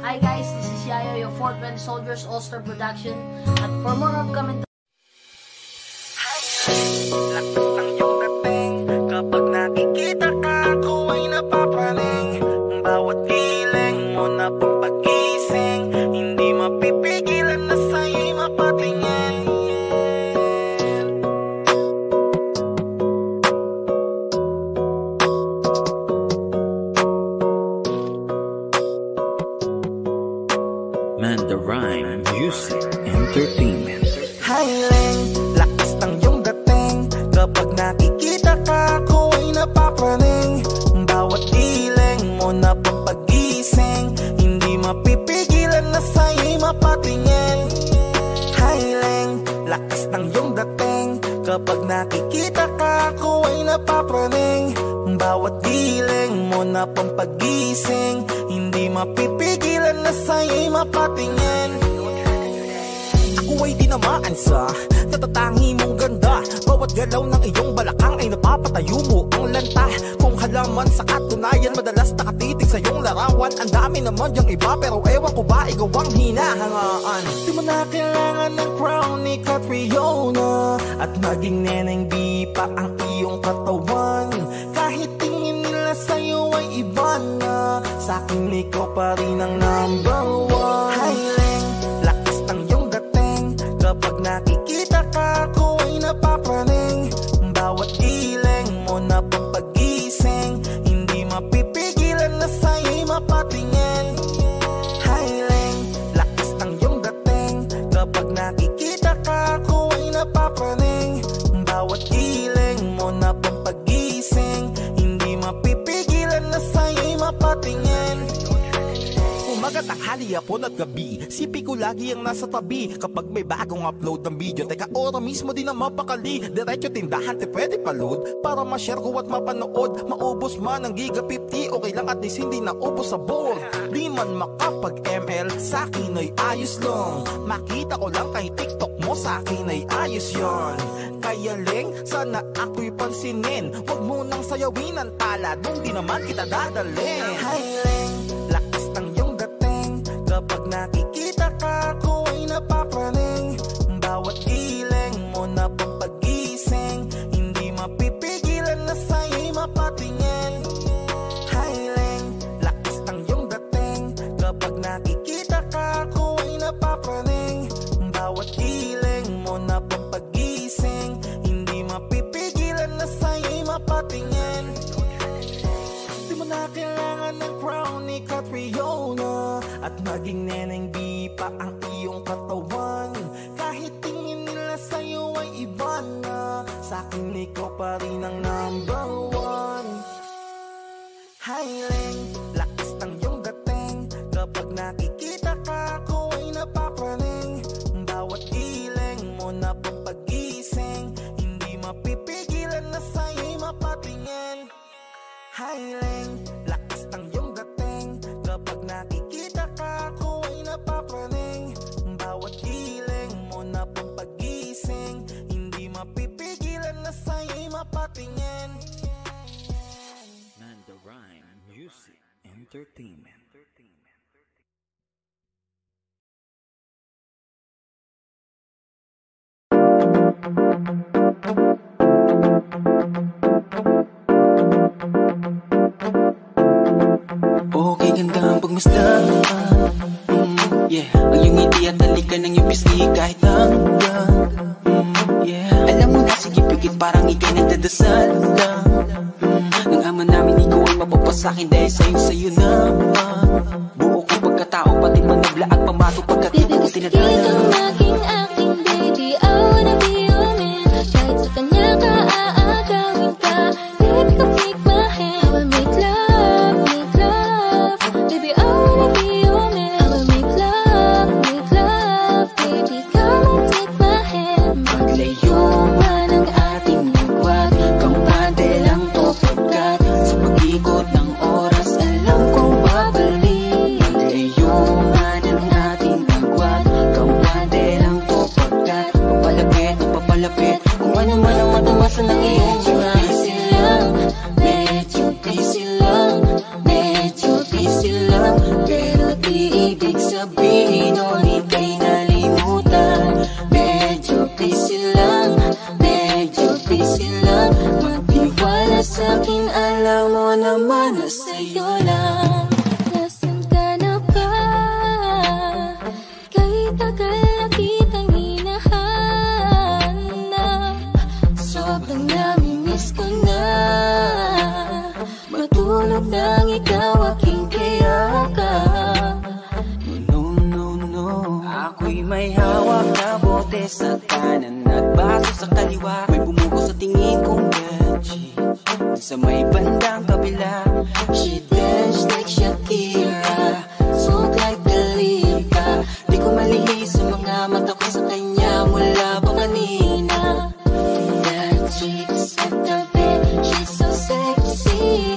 Hi guys, this is Yayo, your Fort Bend Soldiers All-Star Production. At for more upcoming lakas ng iyong dating, kapag nakikita ka ako ay napapraning. Bawat hiling mo na pagpagising, hindi mapipigilan na sa'yo'y mapatingin. Mandarine Music Entertainment. Hiling, lakas ng iyong dating, kapag nakikita ka ako ay napapraning. Bawat hiling mo na pagpagising, hindi mapipigilan na sa'yo'y mapatingin. Hiling, lakas ng iyong dating, kapag nakikita ka ako ay napapraning. Bawat hiling mo na pampagising, hindi mapipigilan na sa'yo'y mapatingin. Ako ay tinamaan sa natatangi mong ganda. Bawat galaw ng iyong balakang ay napapatayo mo ang lanta. Kung halaman sa katunayan, madalas nakatitig sa iyong larawan. Ang dami naman yung iba pero ewan ko ba ikaw ang hinahangaan. Di mo na kailangan ng crown ni Catriona, at maging neneng di pa ang iyong katawan. Kahit tingin nila sa'yo ay iba na, sa'kin ikaw pa rin ang number one. Hiling, lakas ng iyong dating, kapag nakikita ka ako ay napapraning. Bawat hiling mo na pampagising, hindi mapipigilan na sa'yo'y mapatingin. Hiling, lakas ng iyong dating, kapag nakikita ka ako ay napapraning. Bawat hiling mo na pampagising, hindi mapipigilan na sa'yo'y mapatingin. Umaga, tanghali, tanghali, hapon at gabi. Sipi ko lagi ang nasa tabi kapag may bagong upload ng video. Teka, ora mismo din na mapakali. Diretso tindahan, te pwede pa-load para ma-share ko at mapanood. Maubos man ang giga 50, okay lang at least hindi na ubos sa board. Di man makapag ML, sa'kin ay ayos lang. Makita ko lang kay TikTok mo, sa'kin ay ayos yon. Kaya Leng, sana ako'y pansinin. Huwag mo nang sayawin ang tala, doon di naman kita dadalhin. Hi Leng, lakas ng iyong dating. Kapag nakikita ka, ako ay napapraning. Bawat ileng mo na pang pag-gising, hindi mapipigilan na sa'yo'y mapatingin. Hi Leng, lakas ng iyong dating. Kapag nakikita ka, ako ay napapraning. Bawat ileng mo na pang pag-gising, hindi mapipigilan na sa'yo'y mapatingin. Di mo na kailangan ng crown ni Catriona, at maging neneng di pa ang iyong katawan. Kahit tingin nila sa'yo ay iba na, sa'kin ikaw pa rin ang number one. Hi Leng, lakas ng iyong dating. Kapag nakikita ka, ako ay napapraning. Bawat ileng mo na pang pag-gising, hindi mapipigilan na sa'yo'y mapatingin. Hi Leng, lakas ng iyong dating. Kapag nakikita ka, ako ay napapraning. Bawat ileng mo na pang pag-gising, hindi mapipigilan na sa'yo'y mapatingin. Nanda Rhyme Music Entertainment. Okay, ganda ang pagmasdan. Yeah, ang iyong ngiti at talikan ng iyong pisngi kahit hanggang yeah, alam mo na, sige pigit parang ikay nagdadasal lang. Nang ama namin ikaw ay mapapasakin dahil sa'yo na buo kong pagkatao, pati manablaag pamato pagkatipo ko tinadala. Naging aking baby, I wanna be your man. Kahit sa kanya ka aagawin ka, baby come take my hand. I will make love, baby I wanna be your man. I will make love, baby come and take my hand. Maglayo man ang ating lagwat, kampante lang to pagkat sa pag-ikot ng oras alam kong babalik. Maglayo man ang ating lagwat, kampante lang to pagkat papalapit kung ano man ang matawasan ng iyong mga medyo busy lang, pero di ibig sabihin nun ika'y nalimutan. Medyo busy lang, magtiwala sa'kin, alam mo naman na sa'yo lang. Nasaan ka na ba? Kahit tagal na kitang hinahanap, sobrang namimiss ko na matulog nang ikaw aking kayakap. No, ako'y may hawak na bote sa kanan at baso sa kaliwa. May bumuko sa tingin kong gadget sa may bandang kabila. She dance like Shakira, smoke like Dalika. Di ko malihis sa mga mata ko sa kanya mula pa kanina. That chick at the bed, she's so sexy,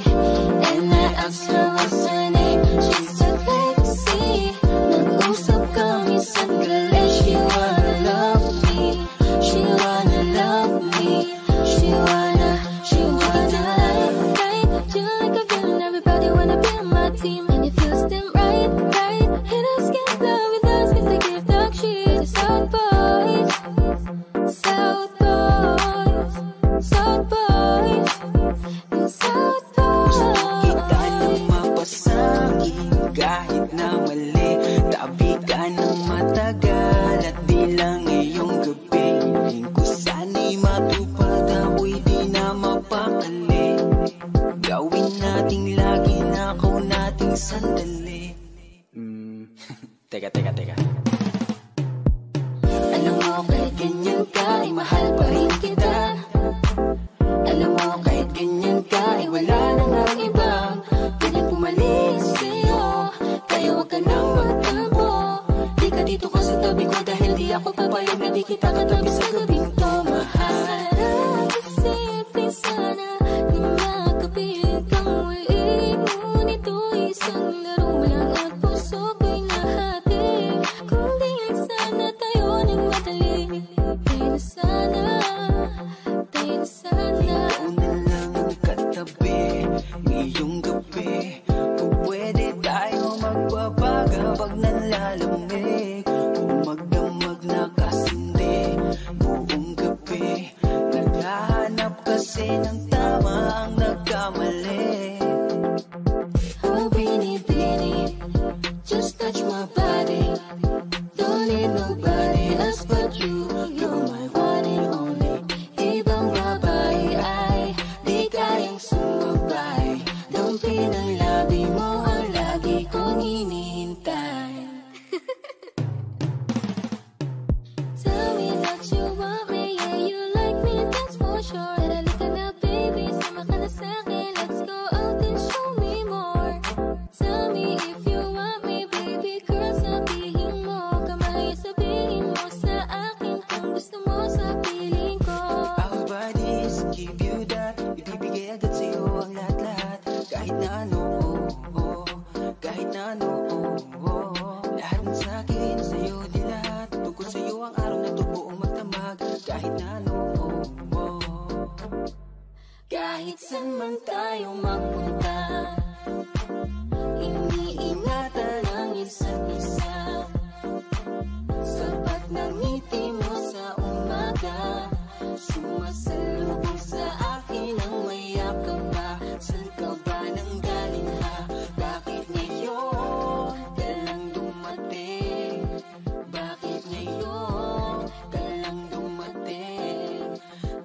and I asked her what's her name. She said Lexi. Nag-usap kami sandali. She wanna love me, she wanna love me, she wanna Right, feel like a villain, everybody wanna be on my team. And it feels them right, hit us, get love with us, with the gift of cheese. South boys, South boys, South boys, South boys. Kita ng mapasangin kahit na mali, tabi ka ng matagal at di lang ngayong gabi. Hiling ko sana'y matupad, ako'y di na mapakali. Gawin nating lagi na ako nating sandali. Teka. Alam mo kahit ganyan ka ay mahal pa rin kita. Alam mo kahit ganyan ka ay wala nang ang ibang pwedeng pumalis sa'yo. Kaya huwag ka nang magtanong. ako papayag na di kita katabi sa gabing to, mahal. Sarap isipin sana na makapit kang muli, ngunit ito'y isang laro lang at puso ko'y nahati. Kung di sana tayo nagmadali, tayo na sana, tayo na sana. Ikaw na lang ang katabi ngayong gabi. Kung pwede tayo magbabaga pag nalalamig, kung magdamag na kasindi buong gabi. Naghahanap kasi ng tama ang nagkamali. Oh, Bini, just touch my body. Don't need nobody else but you. You're my one and only. Ibang babae ay di kayang sumabay. Dampi ng labi mo ang lagi kong hinihintay. Tell me that you want me, yeah, you like me, that's for sure. Halika na baby, sama ka na sa'kin. Let's go out and show me more. Tell me if you want me, baby girl, sabihin mo. Kamay sabihin mo sa akin kung gusto mo sa piling ko. Our bodies give you that. Ibibigay agad sa'yo ang lahat-lahat. Kahit na ano, kahit na ano, lahat ng sa'kin sa'yo din lahat. Tungkol sa'yo ang araw na ito buong magdamag. Kahit na ano, Kahit saan man tayo magpunta, iniingatan ang isa't isa. Sapat ng ngiti mo sa umaga, sumasalubong sa akin ang mayakap pa. Saan ka ba nang galing ha? Bakit ngayon ka lang dumating? Bakit ngayon ka lang dumating?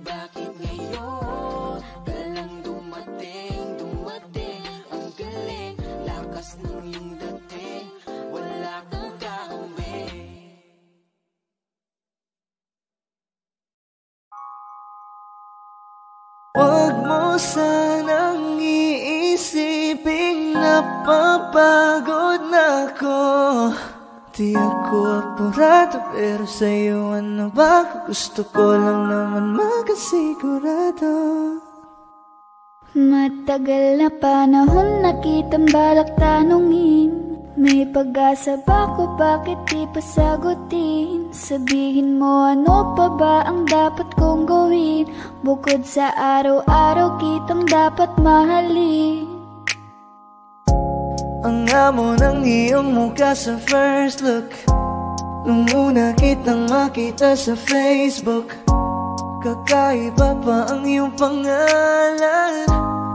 Bakit ngayon ka lang dumating? Dumating ang galing, lakas ng iyong dating, wala kang kakambing. Huwag mo sanang iisiping napapagod na ako. Di ako apurado, pero sa'yo ano ba? Gusto ko lang naman makasigurado. Matagal na panahon na kitang balak tanungin. May pag-asa ba ko, bakit di pa sagutin? Sabihin mo ano pa ba ang dapat kong gawin? Bukod sa araw-araw kitang dapat mahalin. Ang amo ng iyong mukha sa first look, nung una kitang makita sa Facebook. Kakaiba pa ang iyong pangalan,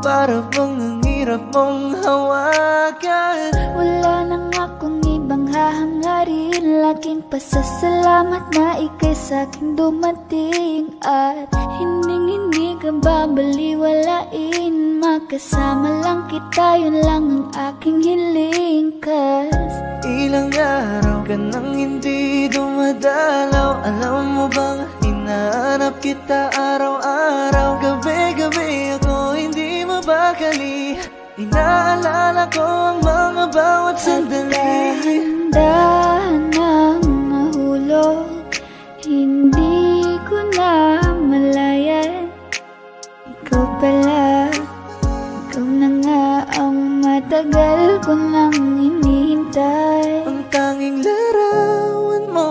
para bang ang hirap mong hawakan. Wala nang akong ibang hahangarin, laking pasasalamat na ika'y sa'king dumating. At hindi ka babaliwalain, makasama lang kita, yun lang ang aking hiling. Cause ilang araw ka nang hindi dumadalaw. Alam mo bang hinahanap kita araw-araw? Gabi-gabi ako hindi mabakali, inaalala ko ang mga bawat sandali. Dahan nang mahulog, hindi ko na malayan. Ikaw pala, ikaw na nga ang matagal ko nang hinihintay. Ang tanging larawan mo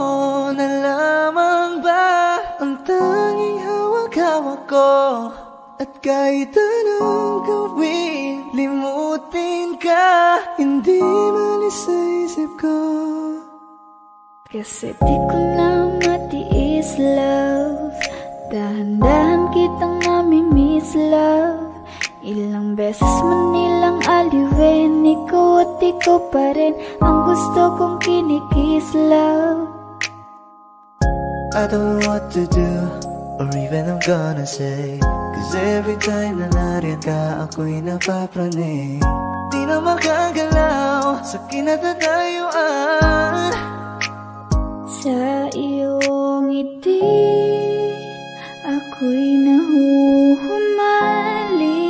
na lamang ba ang tanging hawak-hawak ko? At kahit anong gawin, limutin ka, hindi malis sa isip ko. Kasi di ko na matiis, love. Dahan-dahan kitang nami-miss, love. Ilang beses man nilang aliwin, ikaw at ikaw pa rin ang gusto kong kinikis, love. I don't know what to do, or even I'm gonna say, cause every time na nariyan ka, ako'y napapraning. Di na makagalaw sa kinatatayuan. Sa iyong ngiti, ako'y nahuhumaling.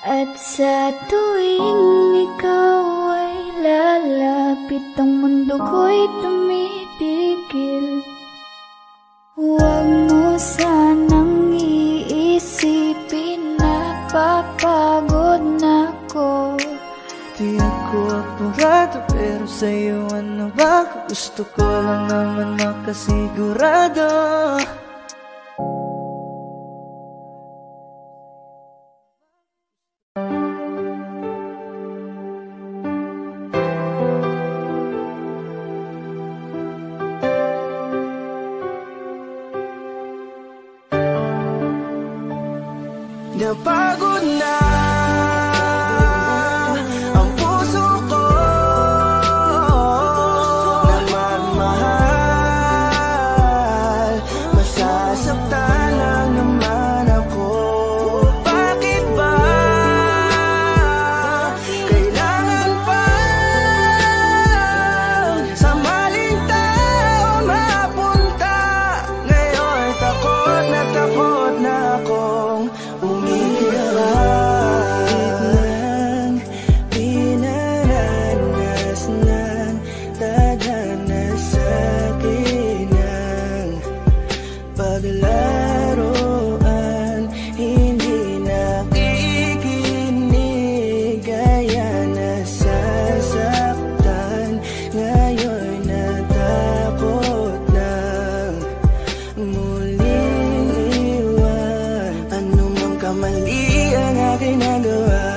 At sa tuwing ikaw ay lalapit, ang mundo ko'y tumitigil. sa'yo ano ba? Gusto ko lang naman makasigurado. Napagod na ang puso ko na magmahal. Masasaktan lang naman ako. Bakit ba kailangan pa sa maling tao mapunta? Ngayon takot na akong paglaruan, hindi nakikinig, kaya nasasaktan. Ngayon natakot nang muling iwan. Ano mang kamali ang aking nagawa,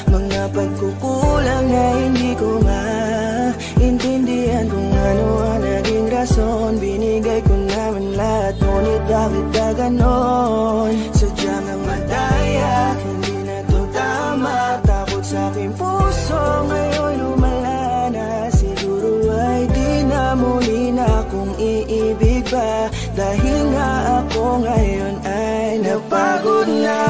mga pagkukulang na hindi ko maintindihan kung ano ang naging rason. Binigay ko naman lahat, ngunit bakit ka ganon? Sadyang ang madaya, hindi na to tama. Takot sa aking puso, ngayon lumala na. Siguro ay di na muli na akong iibig pa, dahil nga ako ngayon ay napagod na.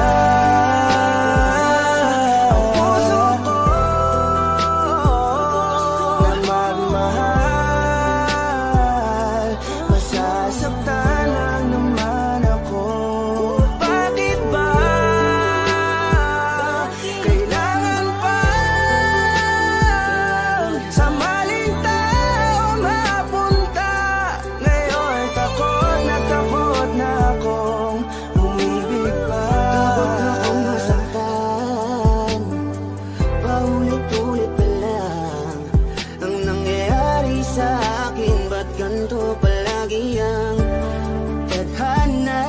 Ganto palagi ang tadhana.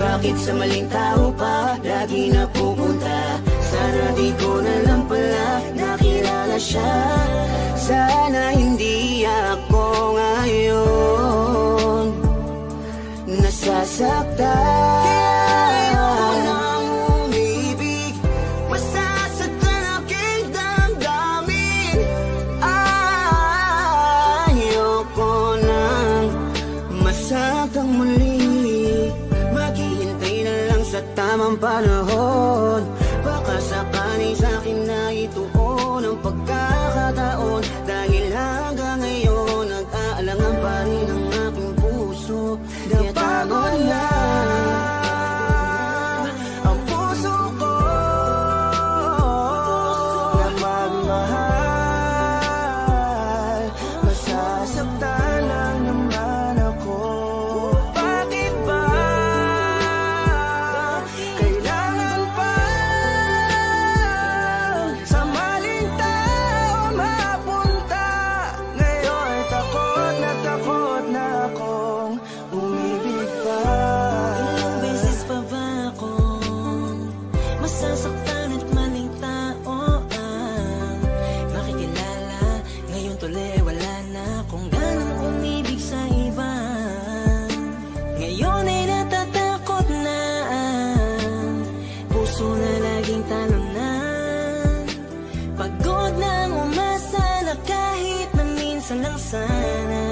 Bakit sa maling tao pa lagi napupunta? Sana di ko na lang pala nakilala siya. Sana hindi ako ngayon nasasaktan. Masakang muli, maghihintay na lang sa tamang panahon. Baka sakali sa'kin na ituon ang pagkakataon, dahil hanggang ngayon nag-aalangan pa rin ang aking puso. Napagod na ang puso ko na magmahal. Masasaktan lang naman ako. Bakit ba kailangan pa sa maling tao mapunta? Ngayon takot na akong umibig pa. Ilang beses pa ba akong masasaktan at maling tao ang makikilala? Ngayon tuloy wala na akong ganang umibig sa iba. Ngayon ay natatakot na ang puso na laging talunan. Pagod nang umasa na kahit na minsan lang sana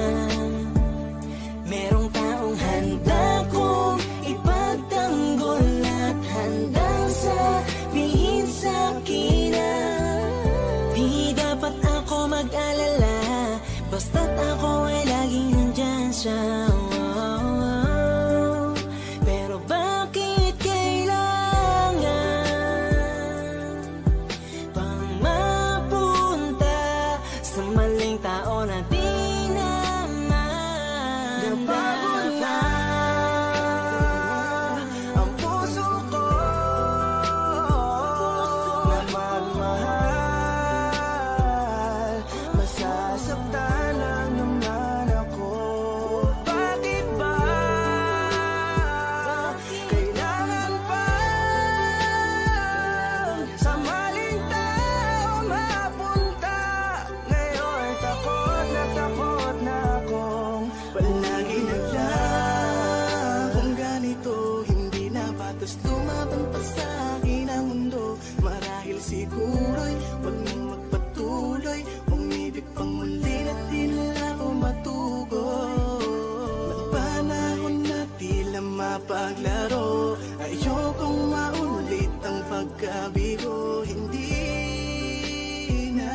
merong taong handa kong ipagtanggol at handang sabihin sa'kin na di dapat ako mag-alala, basta't ako ay laging nandyan siya. Pero bakit kailangan pang mapunta sa maling tao na di naman Napagod na ang puso ko na magmahal. paglaro. Ayokong maulit ang pagkabigo. Hindi na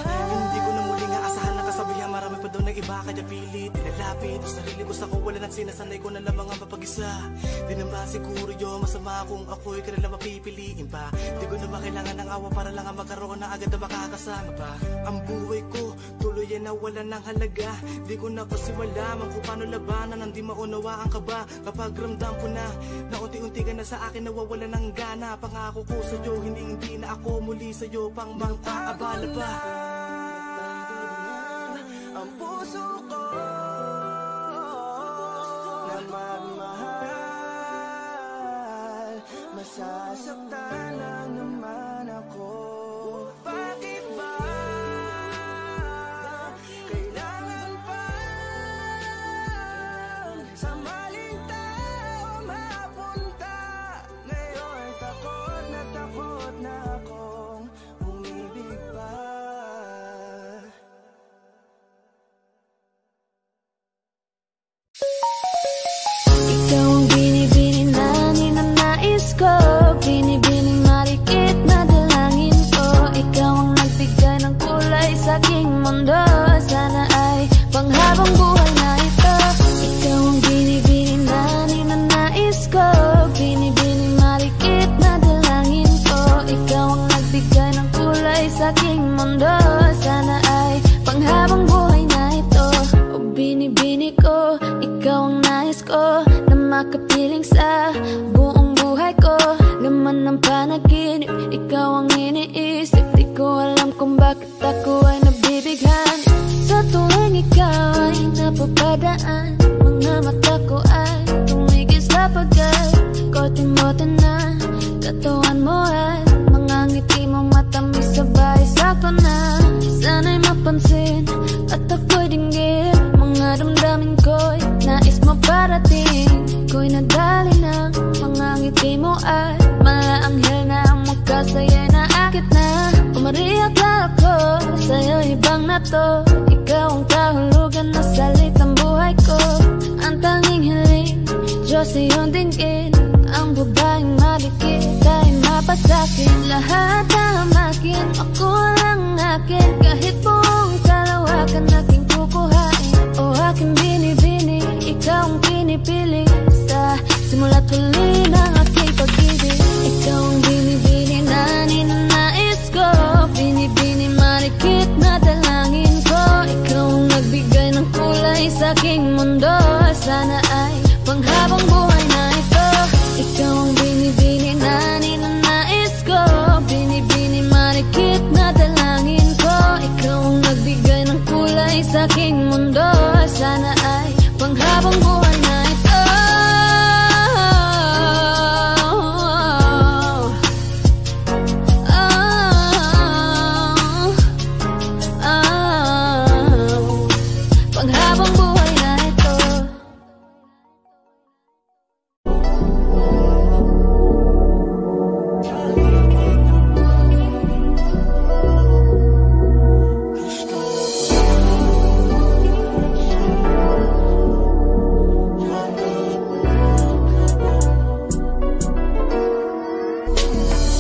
Hindi ko na muling aasahan na kasabihan. Marami pa daw na iba kaya pilit nilalapit ang sarili ko sa kawalan at sinasanay ko na lamang ang mapag-isa. Di naman siguro yun masama kung ako'y kanila mapipiliin pa. Di ko naman kailangan ng awa para lang magkaroon na agad na makakasama pa. Ang buhay ko tuloy na wala ng halaga. Di ko na kasi malaman kung paano labanan ang di maunawaan ka ba. Kapag ramdam ko na unti-unti ka na sa akin nawawala ng gana. Pangako ko sa'yo hindi na ako muli sa'yo pang mang-aabala pa. Ang puso ko na magmahal, masasaktan lang naman ako. Bakit ba kailangan pa sa maling tao mapunta? Ngayon takot na akong umibig pa. Ikaw ang binibini na ninanais ko, binibining marikit na dalangin ko. Ikaw ang nagbigay ng kulay sa aking mundo, sana ay panghabang buhay na ito. Ikaw ang binibini na ninanais ko, binibining marikit na dalangin ko. Ikaw ang nagbigay ng kulay sa aking mundo, sana ay panghabang buhay na ito. O binibini ko, ikaw ang nais ko na makapiling sa buong buhay ko. Laman ng panaginip, ikaw ang iniisip. Di ko alam kung bakit ako ay nabibighan. Sa tuwing ikaw ay napapadaan, mga mata ko ay tumigil sa pagkat-kote-mote na katawan mo at mga ngiti mong matamis sabay sakto na. Sana'y mapansin at ako'y dinggin mga damdamin ko'y nais mo parating. Ko'y nadali ng mga ngiti mo at malaanghel na ang mukha sa'yo'y naakit na. Umariyak lang ako sa'yo ibang na to. Ikaw ang kahulugan na salit ang buhay ko. Ang tanging hiling Diyos iyong dinggin. Ang babaeng malikit ay mapasakin. Lahat ang akin, ako lang akin. Kahit buong kalawakan aking kukuhain. O aking binibini, ikaw ang pinipili. Sa simula't huli ng aking pag-ibig. Ikaw ang binibini na ninanais ko, binibini marikit na dalangin ko. Ikaw ang nagbigay ng kulay sa aking mundo, sana ay panghabang buhay na ito. Ikaw ang binibini na ninanais ko, binibini marikit na dalangin ko. Ikaw ang nagbigay ng kulay sa aking mundo, sana ay panghabang buhay na ito. Panghabang buhay na ito.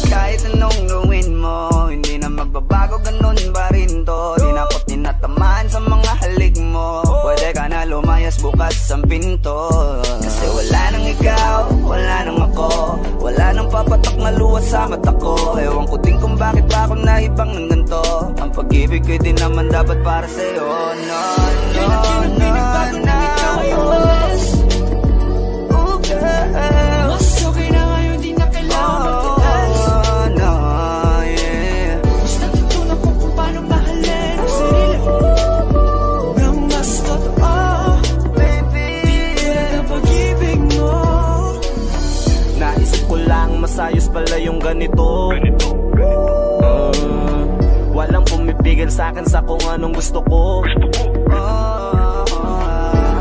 Kahit anong gawin mo, hindi na magbabago, ganun pa rin to. Di na ako tinatamaan sa mga halik mo. Pwede ka na lumayas bukas ang pinto. Kasi wala nang ikaw, wala nang ako, wala nang papatak na luha sa mata ko. Ewan ko din kung bakit pa ako naibang ng ganito. Ang pag-ibig ko'y di naman dapat para sa'yo. No, no, no, no. Oh, girl. Mas okay na ngayon, di na kailangan magtaas. No, yeah. Basta natutunan ko kung paano mahalin ang sarili nang mas totoo. Baby, ang pag-ibig mo. Naisip ko lang masayos pala yung ganito. Walang pumipigil sa'kin sa kung anong gusto ko.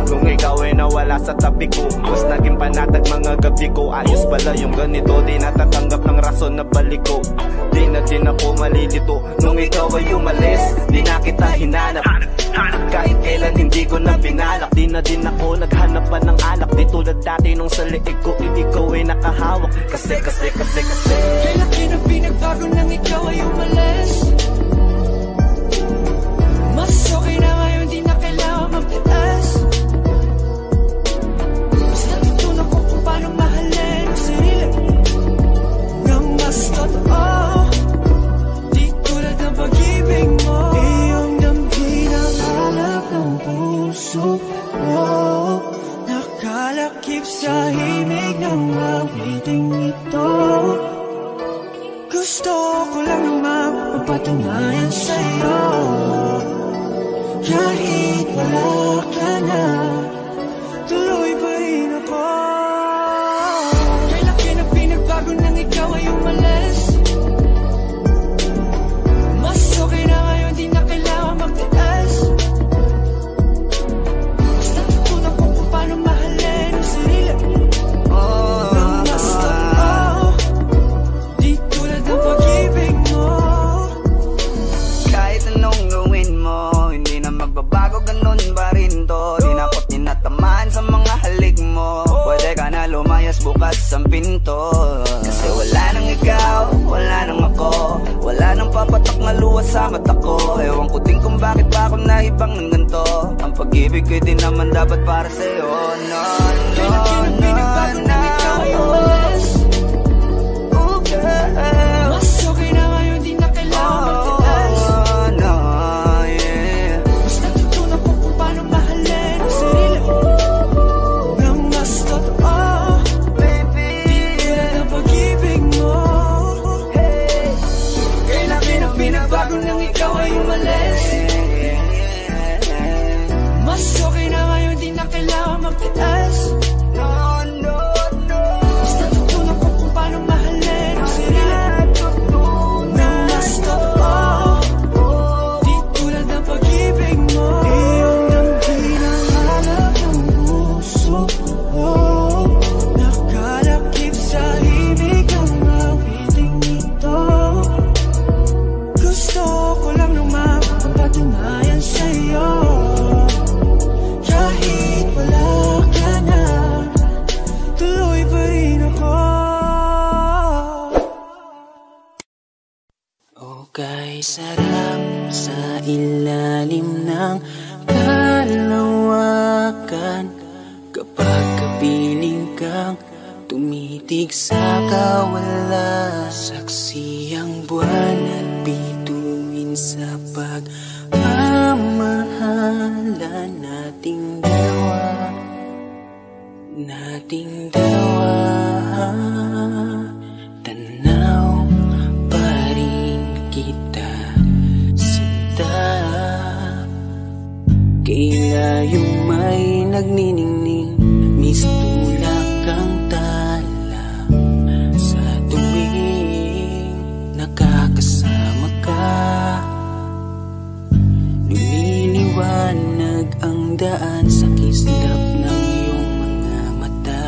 Kung ikaw ay nawala sa tabi ko, mas naging panatag mga gabi ko. Ayos pala yung ganito, di natatanggap ng rason na balik ko. Di na din ako malilito nung ikaw ay umalis. Di na kita hinanap, kahit kailan dahilan hindi ko na pinalak. Di na din ako naghanap pa ng alak. Di tulad dati nung sa liig ko ikaw ay nakahawak. Kasi kailan na pinagbago nang ikaw ay umalis. Mas okay na ngayon, di na kailangan magtiis. Basta natutunan ko kung paano mahalin ang sarili nang mas totoo. Di tulad ng pag-ibig mo. Iyong damhin ang halap ng puso mo. Nakalakip sa himig ng awiting ito. Gusto ko lang naman mapatunayan sa'yo. Kahit wala ka na, tuloy pa rin ako. Kailan na pinagbago nang ikaw ay umalis. Mas okay na ngayon, di na kailangan magtiis. Basta natutunan ko kung paano mahalin ang sarili nang mas totoo. Di tulad ng pag-ibig mo. Kahit anong gawin mo, hindi na magbabago, ganun pa rin to. Di na ako tinatamaan sa mga halik mo. Pwede ka na lumayas, bukas ang pinto. Kasi wala nang ikaw, wala nang ako. Wala nang papatak na luwas sa mata ko. Ewan ko din kung bakit ba ako naibang ng ganito. Ang pag-ibig ko'y di naman dapat para sa'yo. No, no, no, no. Mas okay na ngayon, di na kailangan magtiis. Basta natutunan ko kung paano mahalin ang sarili nang mas totoo. Di tulad ng pag-ibig mo. Kailan na pinagbago nang ikaw ay umalis. Mas okay na ngayon, di na kailangan magtiis. Basta natutunan ko kung paano mahalin ang sarili nang mas totoo. Di tulad ng pag-ibig mo. Iyong damhin ang halap ng puso mo. Nakalakip sa himig ang awiting ito. Gusto ko lang naman mapatunayan sa'yo. Kahit wala ka na, tuloy pa rin ako. Okay, sarap sa ilalim ng kalawakan. Kapag kapiling kang tumitig sa kawala. Saksi ang buwan at bituin sa pagmamahala nating dalawa. Nating dalawa. Tanaw pa rin kita, sinta. Kaila yung may nagniningning, mistulak ang tala. Sa tuwing nakakasama ka, lumiliwanag ang daan sa kislap ng iyong mga mata.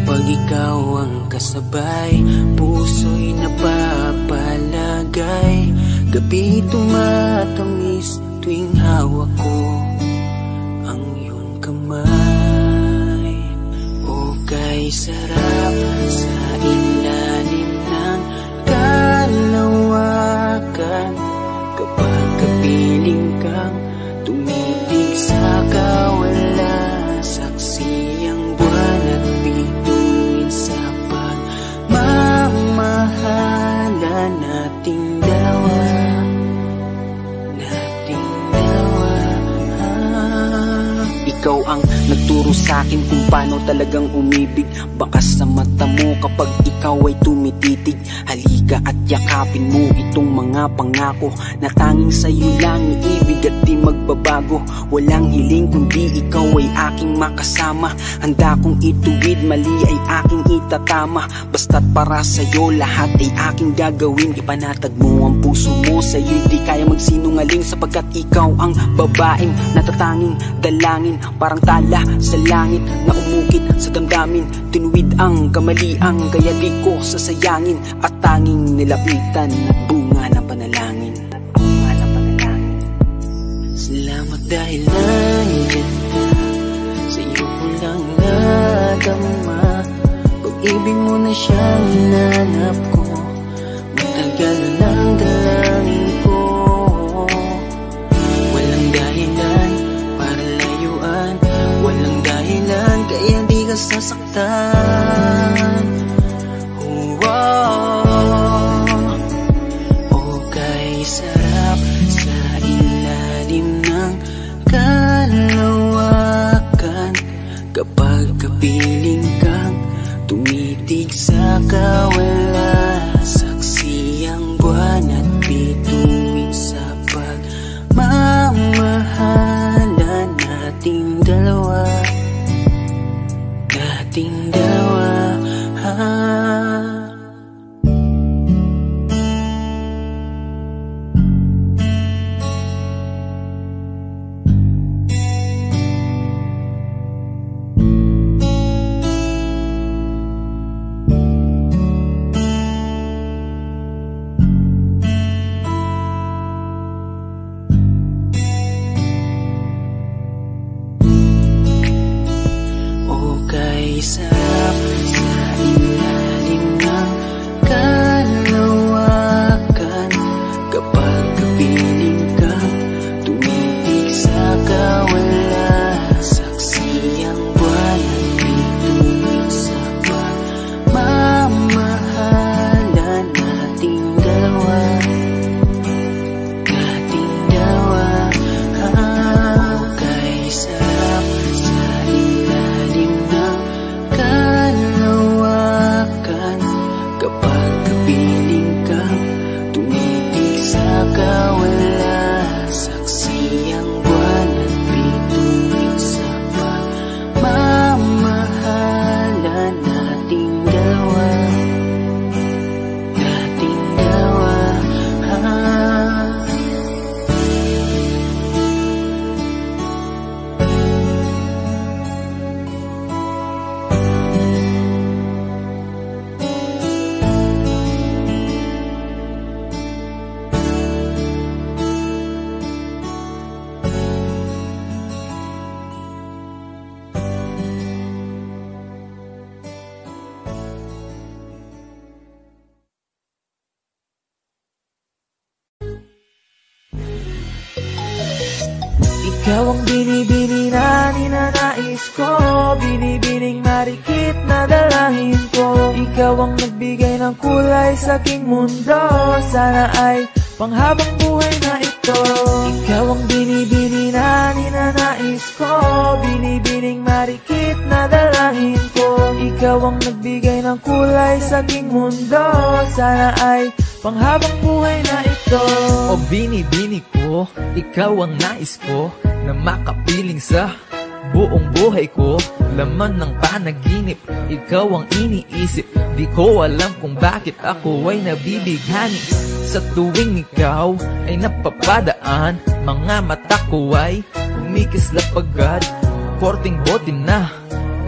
Pag ikaw ang kasabay, puso'y napapalagay. Gabi tumatamis tuwing hawak ko ang iyong kamay. O kay sarap sa ilalim ng kalawakan. Kapag kapiling kang tumitig sa kawala. Saksi ang buwan at bituin sa pagmamahala nating dalawa. Nating dalawa. Ikaw ang nagturo sa'kin kung paano talagang umibig. Bakas sa mata mo kapag ikaw ay tumititig. Halika at yakapin mo itong mga pangako na tanging sa'yo lang iibig at di magbabago. Walang hiling kundi ikaw ay aking makasama. Handa kong ituwid, mali ay aking itatama. Basta't para sa'yo lahat ay aking gagawin. Ipanatag mo ang puso mo, sa'yo'y di kaya magsinungaling. Sapagkat ikaw ang babaeng natatanging dalangin. Parang tala sa langit na umukit sa damdamin. Tinuwid ang kamaliang kaya di ko sasayangin. At tanging nilapitan at bunga ng panalangin. Salamat dahil nandiyan ka, sa'yo ko lang nadama. Pag-ibig mo na siyang hinanap ko, matagal ng dalangin ko. Walang dahilan para layuan, walang dahilan kaya di ka sasaktan. Okay, sarap sa ilalim ng kalawakan kapag kapiling kang tumitig sa kawalan. Saksi ang buwan at bituin sa pagmamahalan nating dalawa, nating dalawa. Sarap sa ilalim ng kalawakan kapag kapiling kang tumitig sa kawalan. Saksi ang buwan at bituin sa pagmamahalan nating dalawa, nating dalawa. Okay, sarap sa ilalim ng kalawakan kapag kapiling kang tumitig sa kawalan. Saksi ang buwan at bituin sa pagmamahalan nating dalawa, nating dalawa. Ikaw ang binibini na ninanais ko, binibining marikit na dalangin ko. Ikaw ang nagbigay ng kulay sa aking mundo, sana ay panghabang buhay na ito. Ikaw ang binibini na ninanais ko, binibining marikit na dalangin ko. Ikaw ang nagbigay ng kulay sa aking mundo, sana ay panghabang buhay na ito. O binibini ko, ikaw ang nais ko, na makapiling sa buong buhay ko. Laman ng panaginip, ikaw ang iniisip. Di ko alam kung bakit ako ay nabibighani. Sa tuwing ikaw ay napapadaan, mga mata ko ay kumikislap agad. Korting bote na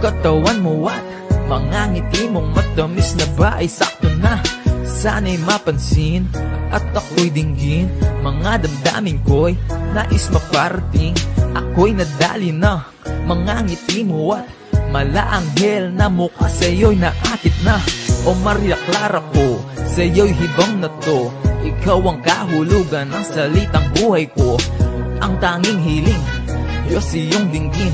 katawan mo at mga ngiti mong matamis na ba ay sakto na. Sana'y mapansin at ako'y dinggin, mga damdamin ko'y nais maparating. Ako'y nadali na mga ngiti mo at malaanghel na mukha sa'yo'y naakit na. O Maria Clara ko, sa'yo'y hibang na to. Ikaw ang kahulugan ng salitang buhay ko. Ang tanging hiling, Diyos iyong dinggin.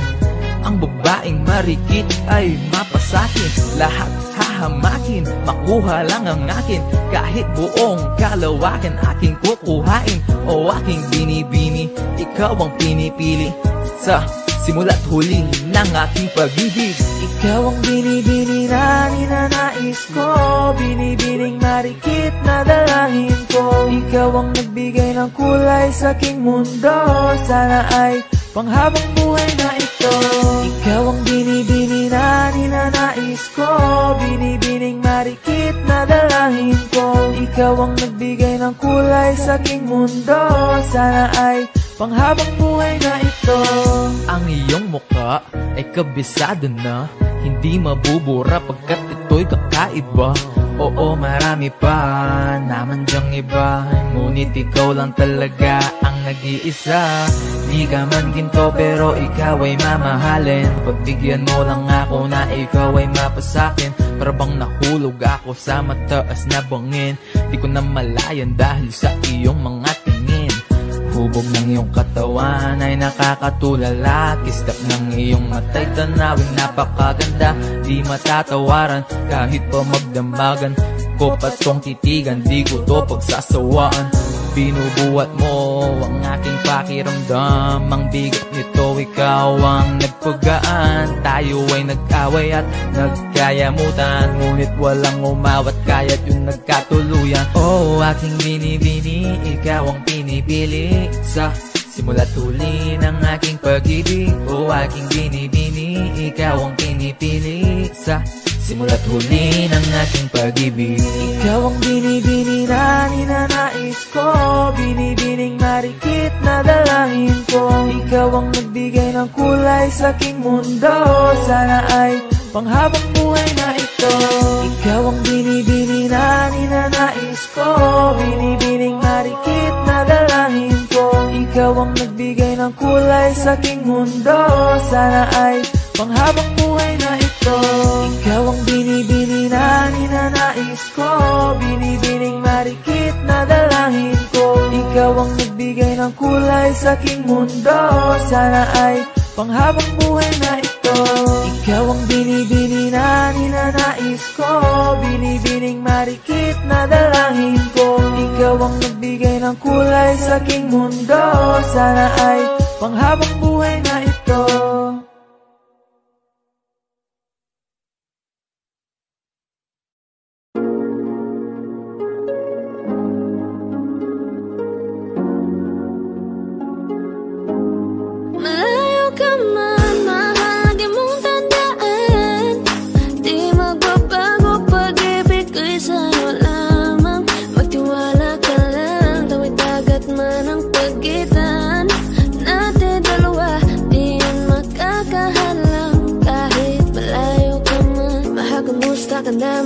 Ang babaeng marikit ay mapasakin. Lahat hahamakin, makuha lang ang akin. Kahit buong kalawakan aking kukuhain. O aking binibini, ikaw ang pinipili sa simula't huli ng aking pag-ibig. Ikaw ang binibini na ninanais ko, binibining marikit na dalangin ko. Ikaw ang nagbigay ng kulay sa aking mundo, sana ay panghabang buhay na ito. Ikaw ang binibini na ninanais ko, binibining marikit na dalangin ko. Ikaw ang nagbigay ng kulay sa aking mundo, sana ay panghabang buhay na ito. Ang iyong mukha ay kabisado na, hindi mabubura pagkat ito'y kakaiba. Oo, marami pa naman dyang iba, ngunit ikaw lang talaga ang nag-iisa. Di ka man ginto pero ikaw ay mamahalin. Pagbigyan mo lang ako na ikaw ay mapasakin. Para bang nahulog ako sa mataas na bangin. Di ko na malayan dahil sa iyong mga tingin. Hubog ng iyong katawan ay nakakatulala. Kislap ng iyong matay tanawin napakaganda. Di matatawaran kahit pa magdamagan ko pa tong titigan, di ko to pagsasawaan. Binubuhat mo ang aking pakiramdam. Ang bigat nito, ikaw ang nagpagaan. Tayo ay nag-away at nagkayamutan, ngunit walang umawat kaya't yung nagkatuluyan. Oh, aking binibini, ikaw ang pinipili sa simula't huli ng aking pag-ibig. Oh, aking binibini, ikaw ang pinipili sa simula't huli ng aking pag-ibig. Ikaw ang binibini na ninanais ko, binibining marikit na dalangin ko. Ikaw ang nagbigay ng kulay sa aking mundo, sana ay panghabang buhay na ito. Ikaw ang binibini na ninanais ko, binibining marikit na dalangin ko. Ikaw ang nagbigay ng kulay sa aking mundo, sana ay panghabang buhay na ito. Ikaw ang binibini na ninanais ko, binibining marikit na dalangin ko. Ikaw ang nagbigay ng kulay sa aking mundo, sana ay panghabang buhay na ito. Ikaw ang binibini na ninanais ko, binibining marikit na dalangin ko. Ikaw ang nagbigay ng kulay sa aking mundo, sana ay panghabang buhay na ito.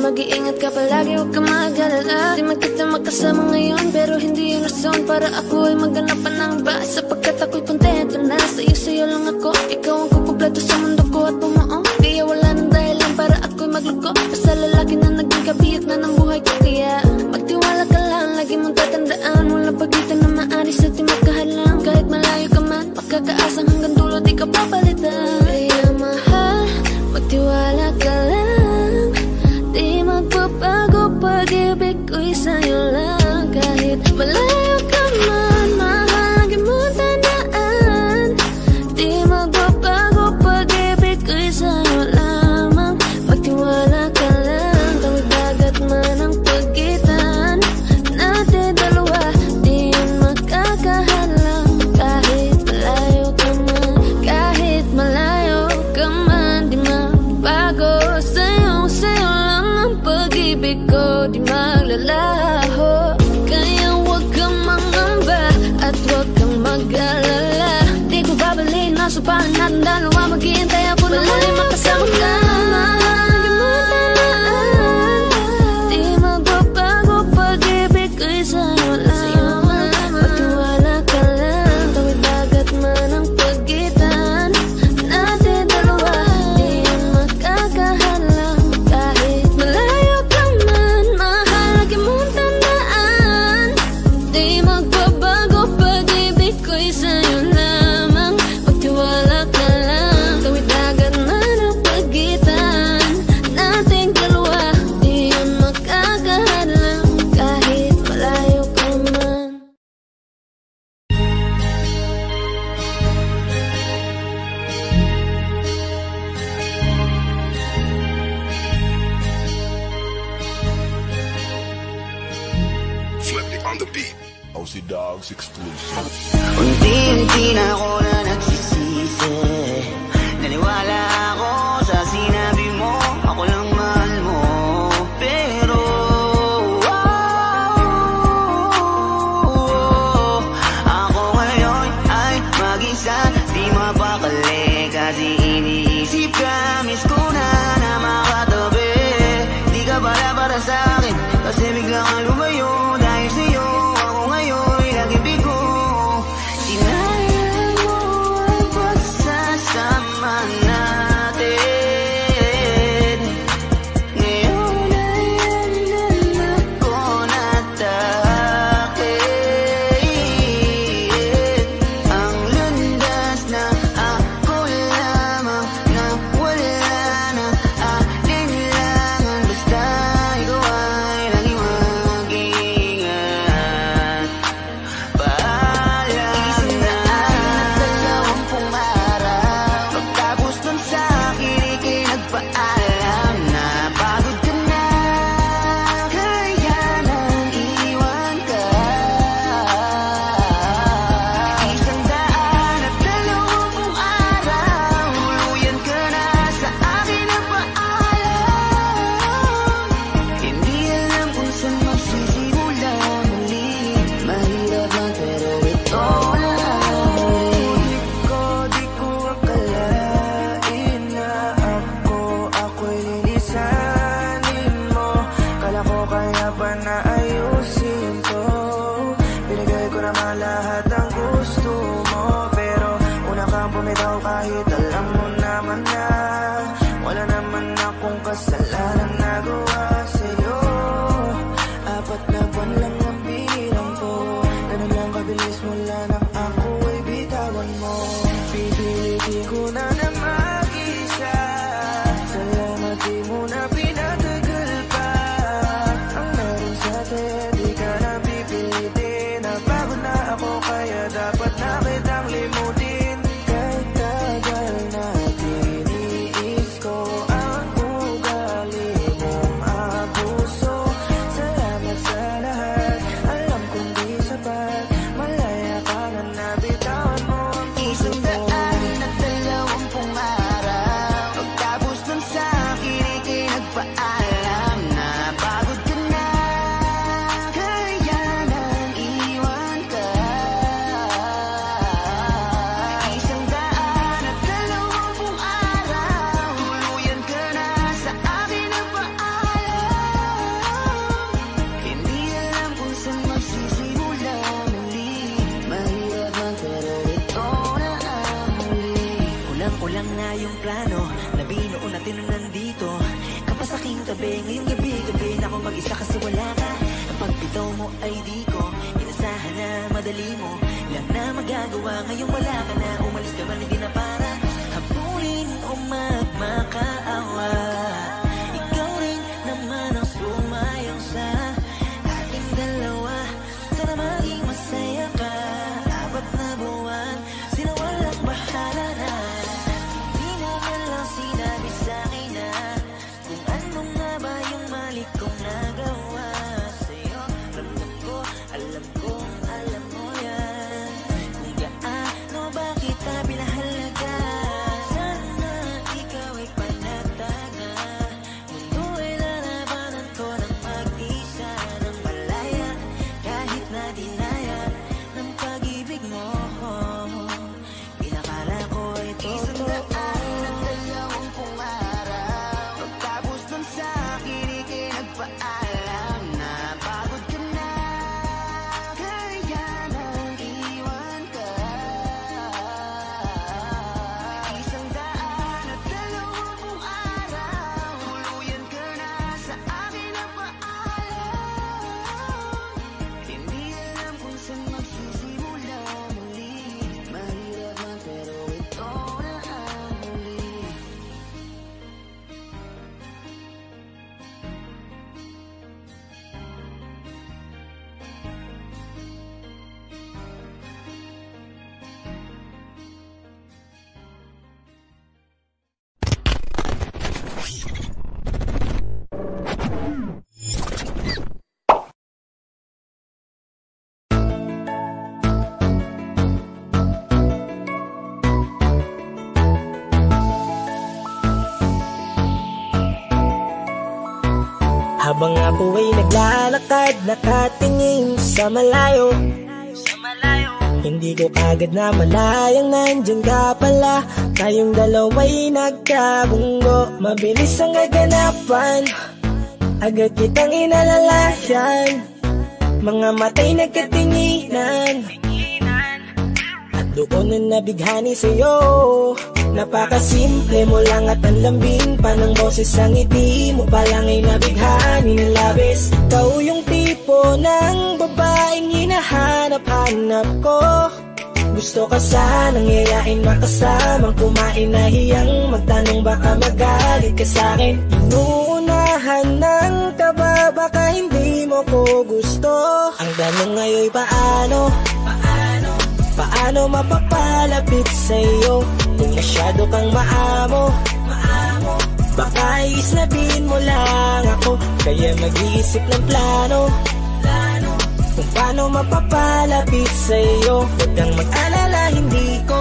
Mag-iingat ka palagi, huwag ka mag-alala. Di man kita magkasama ngayon, pero hindi yun rason para ako ay maghanap pa ng iba. Sapagkat ako'y kontento na sa'yo lang ako. Ikaw ang kukumpleto sa mundo ko at bumuo. Kaya wala nang dahilan para ako'y magluko. Basta lalaki na naging kabiyak na ng buhay ko. Kaya magtiwala ka lang, lagi mong tatandaan. Walang pagitan na maaris at di magkahalang. Kahit malayo ka man, makakaasang hanggang dulo di ka papalitan. Kaya mahal, magtiwala ka lang. Di magpapago pag-ibig ko'y sa'yo lang. Kahit malayo ka man, mahal, lagi mo tandaan. Di magpapago pag-ibig ko'y sa'yo lamang. Magtiwala ka lang, tawid dagat man ang pagitan natin dalawa, di yun magkakahalang. Kahit malayo ka man, kahit malayo ka man, di magbago sa'yo lang ang pag-ibig ko, di maglalaho. Kaya huwag kang mangamba at huwag kang mag-alala. Di ko babalik na supahan natin dalawa, maghihintay ako na muli makasama ka. Lagi mo tandaan, di magbabago pag-ibig ko'y sa'yo lamang. Magtiwala ka lang, tawid dagat man ang pagitan natin dalawa, di yan magkakahalang. Kahit malayo ka man, mahal, lagi mong tandaan. Di magbabago pag-ibig ko'y sa'yo lamang. Magtiwala ka lang, tawid dagat man ang pagitan nating dalawa, di yan magkakahalang. Kahit malayo ka man. Flipping on the beat. OC Dogs exclusive. Unti-unti na ako na nagsisisi. Naniwala ako sa sinabi mo, ako lang mahal mo. Pero ako ngayon ay mag-isa, di mapakali. Kasi iniisip ka, miss ko na makatabi. Di ka pala para sa'kin, kasi bigla kang lumayo. Dahil sa'yo, ako ngayon lagi bigo. Sinayang mo Marama lahat ang gusto mo, pero una kang bumitaw kahit alam mo naman na wala naman akong kasalanan nagawa sa'yo. 4 na buwan lang ang bilang ko, ganun lang kabilis mula nang ako ay bitawan mo. Pipilitin ko na na mag-isa, salamat di mo na pinatagal pa. Ang naroon sa atin, di ka na pipilitin. Napagod na ako kaya dapat na kitang limutin. Kahit tagal natin, iis ko ang ugali mong abuso. Salamat sa lahat, alam kong di sapat. Malaya ka na nabitawan mo ang puso ko. 120 araw, pagtapos ng sa'kin ika'y nagpaalam na pagod ka na, kaya nang iwan ka. 120 araw, tuluyan ka na sa akin nagpaalam. Hindi alam kung saan magsisimula muli. Mahirap man pero ito na ang huli. Kulang-kulang na yung plano na binuo natin na nandito ka pa sa aking tabi. Ngayong gabi na ako mag-isa kasi wala ka. Ang pagbitaw mo ay di ko inasahan na madali mo lang na magagawa. Ngayong wala ka na, umalis ka man hindi na para habulin o magmakaawa. Ikaw rin naman ang sumayaw sa ating dalawa. Sana maging masaya ka. 4 na buwan, sila walang bahala na. Hindi naman lang sinabi sa'kin na kung ano nga ba yung mali kong nagawa sa'yo. Ramdam ko, alam kong alam mo yan. Kung gaano ba kita pinahalaga. Sana ikaw ay panatag na. Mundo ay lalabanan ko ng mag-isa ng malaya. Kahit na dinaya ng pag-ibig mo, pinakala ko ay totoo. 120 araw, pagtapos ng sa'kin ika'y nagpaalam na pagod ka na, kaya nang iwan ka. 120 araw, tuluyan ka na sa akin nagpaalam. Hindi alam kung saan magsisimula muli. Mahirap man pero ito na ang huli. Habang ako ay naglalakad, nakatingin sa malayo, hindi ko kagad na malayang nandyan ka pala. Tayong dalawa'y nagkabunggo, mabilis ang aganapan, agad kitang inalalayan. Mga matay nagkatinginan, at doon na nabighani sa'yo. Napakasimple mo lang at ang lambing pa ng boses. Ang ngiti mo pa lang ay nabighani ng labis. Ikaw yung tipo ng babaeng hinahanap-hanap ko. Gusto ka sanang yayain, makasamang kumain, nahiyang magtanong baka magalit ka sa'kin. Inuunahan ng kaba, baka hindi mo ko gusto. Ang tanong ngayon paano? Paano mapapalapit sa'yo kung masyado kang maamo? Baka isnabin mo lang ako, kaya mag-iisip ng plano kung paano mapapalapit sa'yo. Huwag kang mag-alala, hindi ko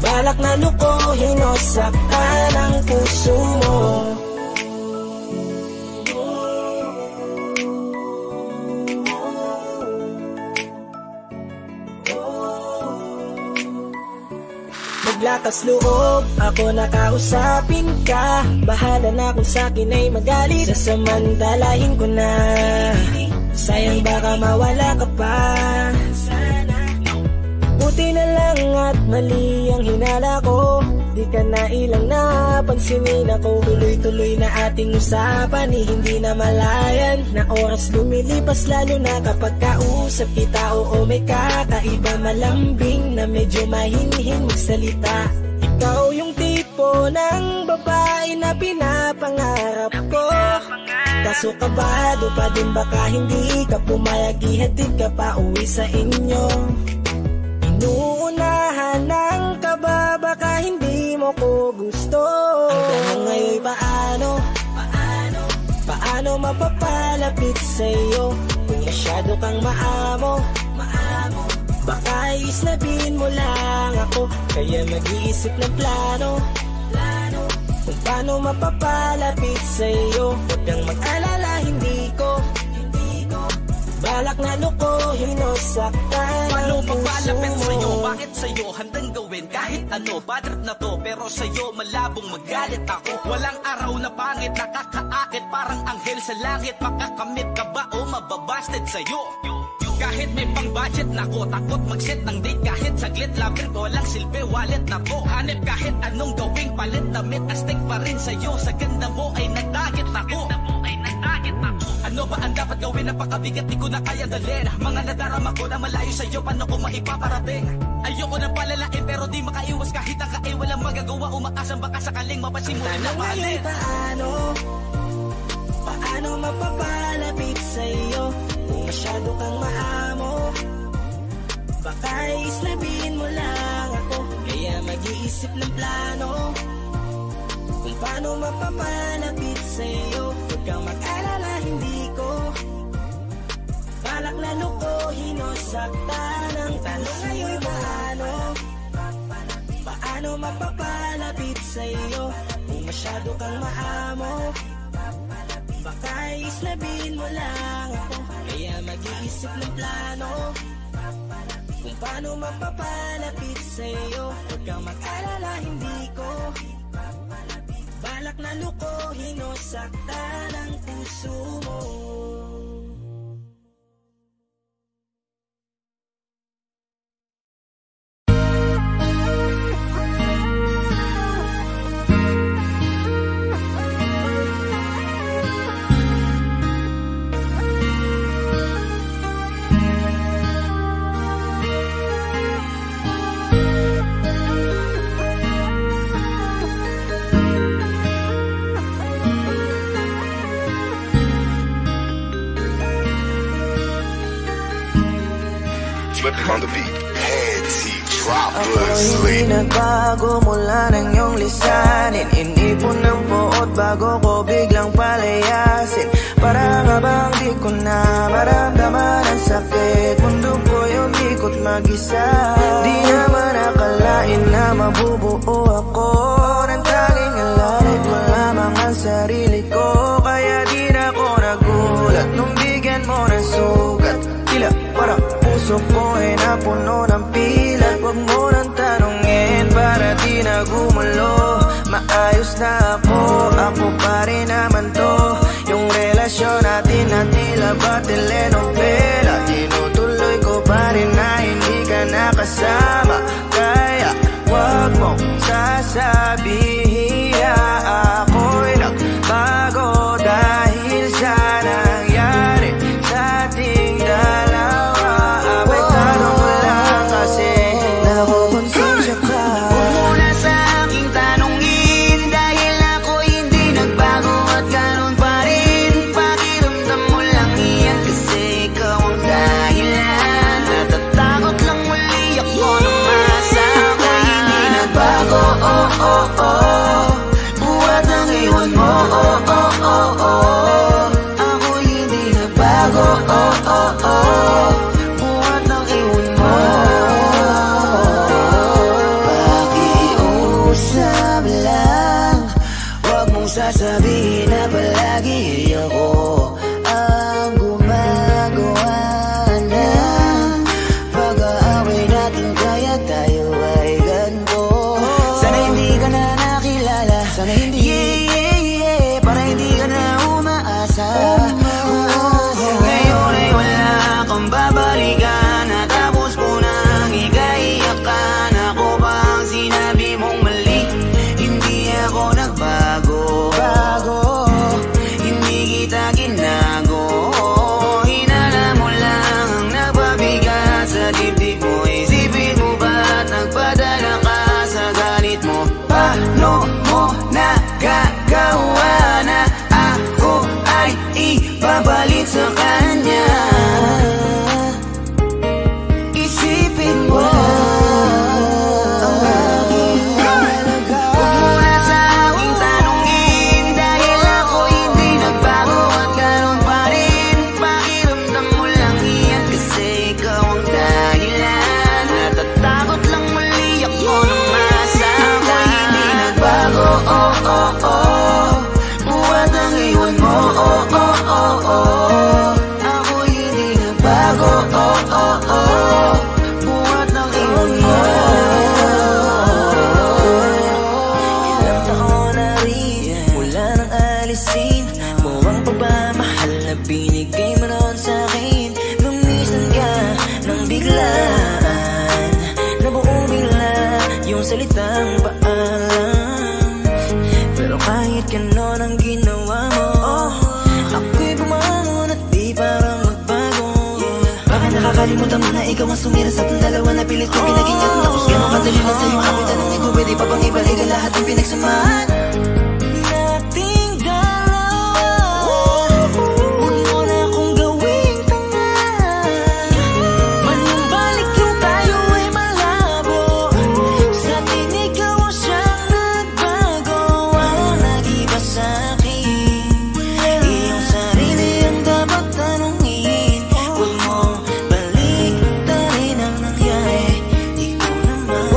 balak na lukuhin o saktan ang puso mo. Maglakas loob, ako nakausapin ka. Bahala na kung sa'kin ay magalit, sasamantalahin ko na. Sayang baka mawala ka pa Mali ang hinala ko, di ka na ilang napansinin ako. Tuloy-tuloy na ating usapan, hindi na malayan. Na oras lumilipas lalo na kapag kausap kita. Oo, may kakaiba, malambing na medyo mahinhin magsalita. Ikaw yung tipo ng babae na pinapangarap ko. Kaso kabado pa din, baka hindi ka pumayag, ihatid ka pa uwi sa inyo. Inuunahan ng kaba, baka hindi mo ko gusto. Ang tanong ngayon, paano mapapalapit sa'yo? Kung masyado kang maamo, baka islabin mo lang ako. Kaya mag-iisip ng plano kung paano mapapalapit sa'yo. Huwag kang mag-alala, hindi ko balak na lukohin o saktan. Paano mapalapit sa'yo? Bakit sa'yo handang gawin kahit ano? Bad trip na to, pero sa'yo malabong magalit ako. Walang araw na pangit, nakakaakit parang anghel sa langit. Makakamit ka ba o mababasted sa'yo? Kahit may pang budget na ko, takot mag-set ng date kahit saglit. Labir ko lang silbi, wallet na ko. Hanip kahit anong gawing palit, damit astig pa rin sa'yo. Sa ganda mo ay nagdagit ako. Ano ba ang dapat gawin? Napakabigat, di ko na kaya dalhin. Mga nadarama ko na malayo sa'yo, paano ko maipaparating? Ayoko na palalain pero di makaiwas kahit ang kae. Walang magagawa, umaasang baka sakaling mapansin mo rin na mahalin. Paano mapapalapit sa'yo? Kung masyado kang maamo, baka islabin mo lang ako. Kaya mag-iisip ng plano kung paano mapapalapit sa'yo. Huwag kang mag-alala, hindi ko balak na lukohin o saktan. Ang tanong ngayon, paano mapapalapit sa'yo? Kung masyado kang maamo, baka islabin mo lang ako. Kaya mag-iisip ng plano kung paano mapapalapit sa'yo. Huwag kang mag-alala, hindi ko balak na lukohin o saktan ang puso mo. On the beat, heads, he droppers. Ako'y nagbago mula ng iyong lisanin. Inipon ng buot bago ko biglang palayasin. Para nga bang di ko na maramdaman ang sakit. Mundo ko'y umikot mag-isa. Di naman akalain na mabubuo ako ng tanging alalit mo lamang ang sarili ko. Kaya di na ako nagulat nung bigyan mo ng sugat. Tila parang puso ko ay napuno ng pilat. Huwag mo nang tanungin para di na gumulo. Maayos na ako pa rin naman to. Yung relasyon natin na tila ba telenovela. Tinutuloy ko pa rin na hindi ka nakasama. Kaya huwag mong sasabihin na ako'y nagbago dahil sa nangyari sa ating dalawa. Apektado ko lang kasi nakukonsensya ka. Huwag mo na sa aking tanongin dahil ako hindi nagbago at ganun pa rin. Pakiramdam mo lang iyan kasi ikaw ang dahil. salitang paalam. Pero kahit ganon ang ginawa mo, ako'y bumangon at di parang magbago. Baka nakakalimutan mo na ikaw ang sumira sa ating dalawa na pilit ko pinagingat. Tapos ganon kadali na sa'yo ako'y tanongin ko, pwede pa bang ibalik ang lahat ng pinagsamahan nating dalawa? Huwag mo na akong gawing tanga. Manumbalik yung tayo ay malabo. Sa atin ikaw ang siyang nagbago. Walang nag-iba sa'kin, iyong sarili ang dapat tanungin. Huwag mo baliktarin ang nangyari. Ikaw naman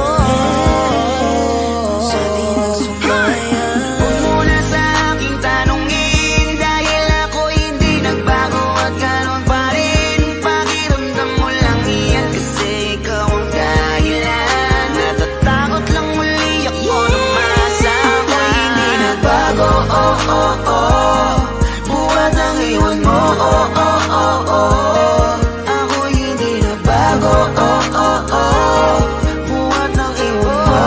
sa atin ang sumaya. Huwag mo na sa aking tanungin, dahil ako hindi nagbago at ganon pa rin. Pakiramdam mo lang iyan kasi ikaw ang dahilan. Natatakot lang muli ako na masama. Hindi nagbago, buhat ang iwan mo, Ako hindi nagbago, buhat ang iwan mo.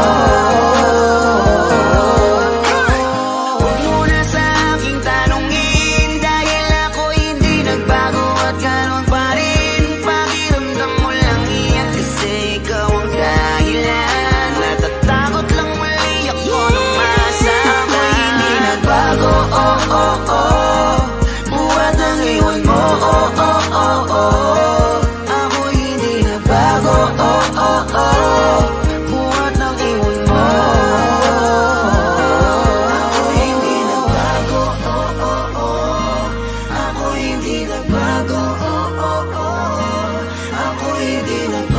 Huwag mo na sa aking tanungin, dahil ako hindi nagbago at ganon pa rin. Pakiramdam mo lang iyan kasi ikaw ang dahilan. Natatakot lang muli ako na masama. Ako hindi nagbago, buhat ang iwan mo, Ako hindi nagbago, buhat ang iwan mo. Ako hindi nagbago, Ako hindi nagbago, Ako hindi nagbago.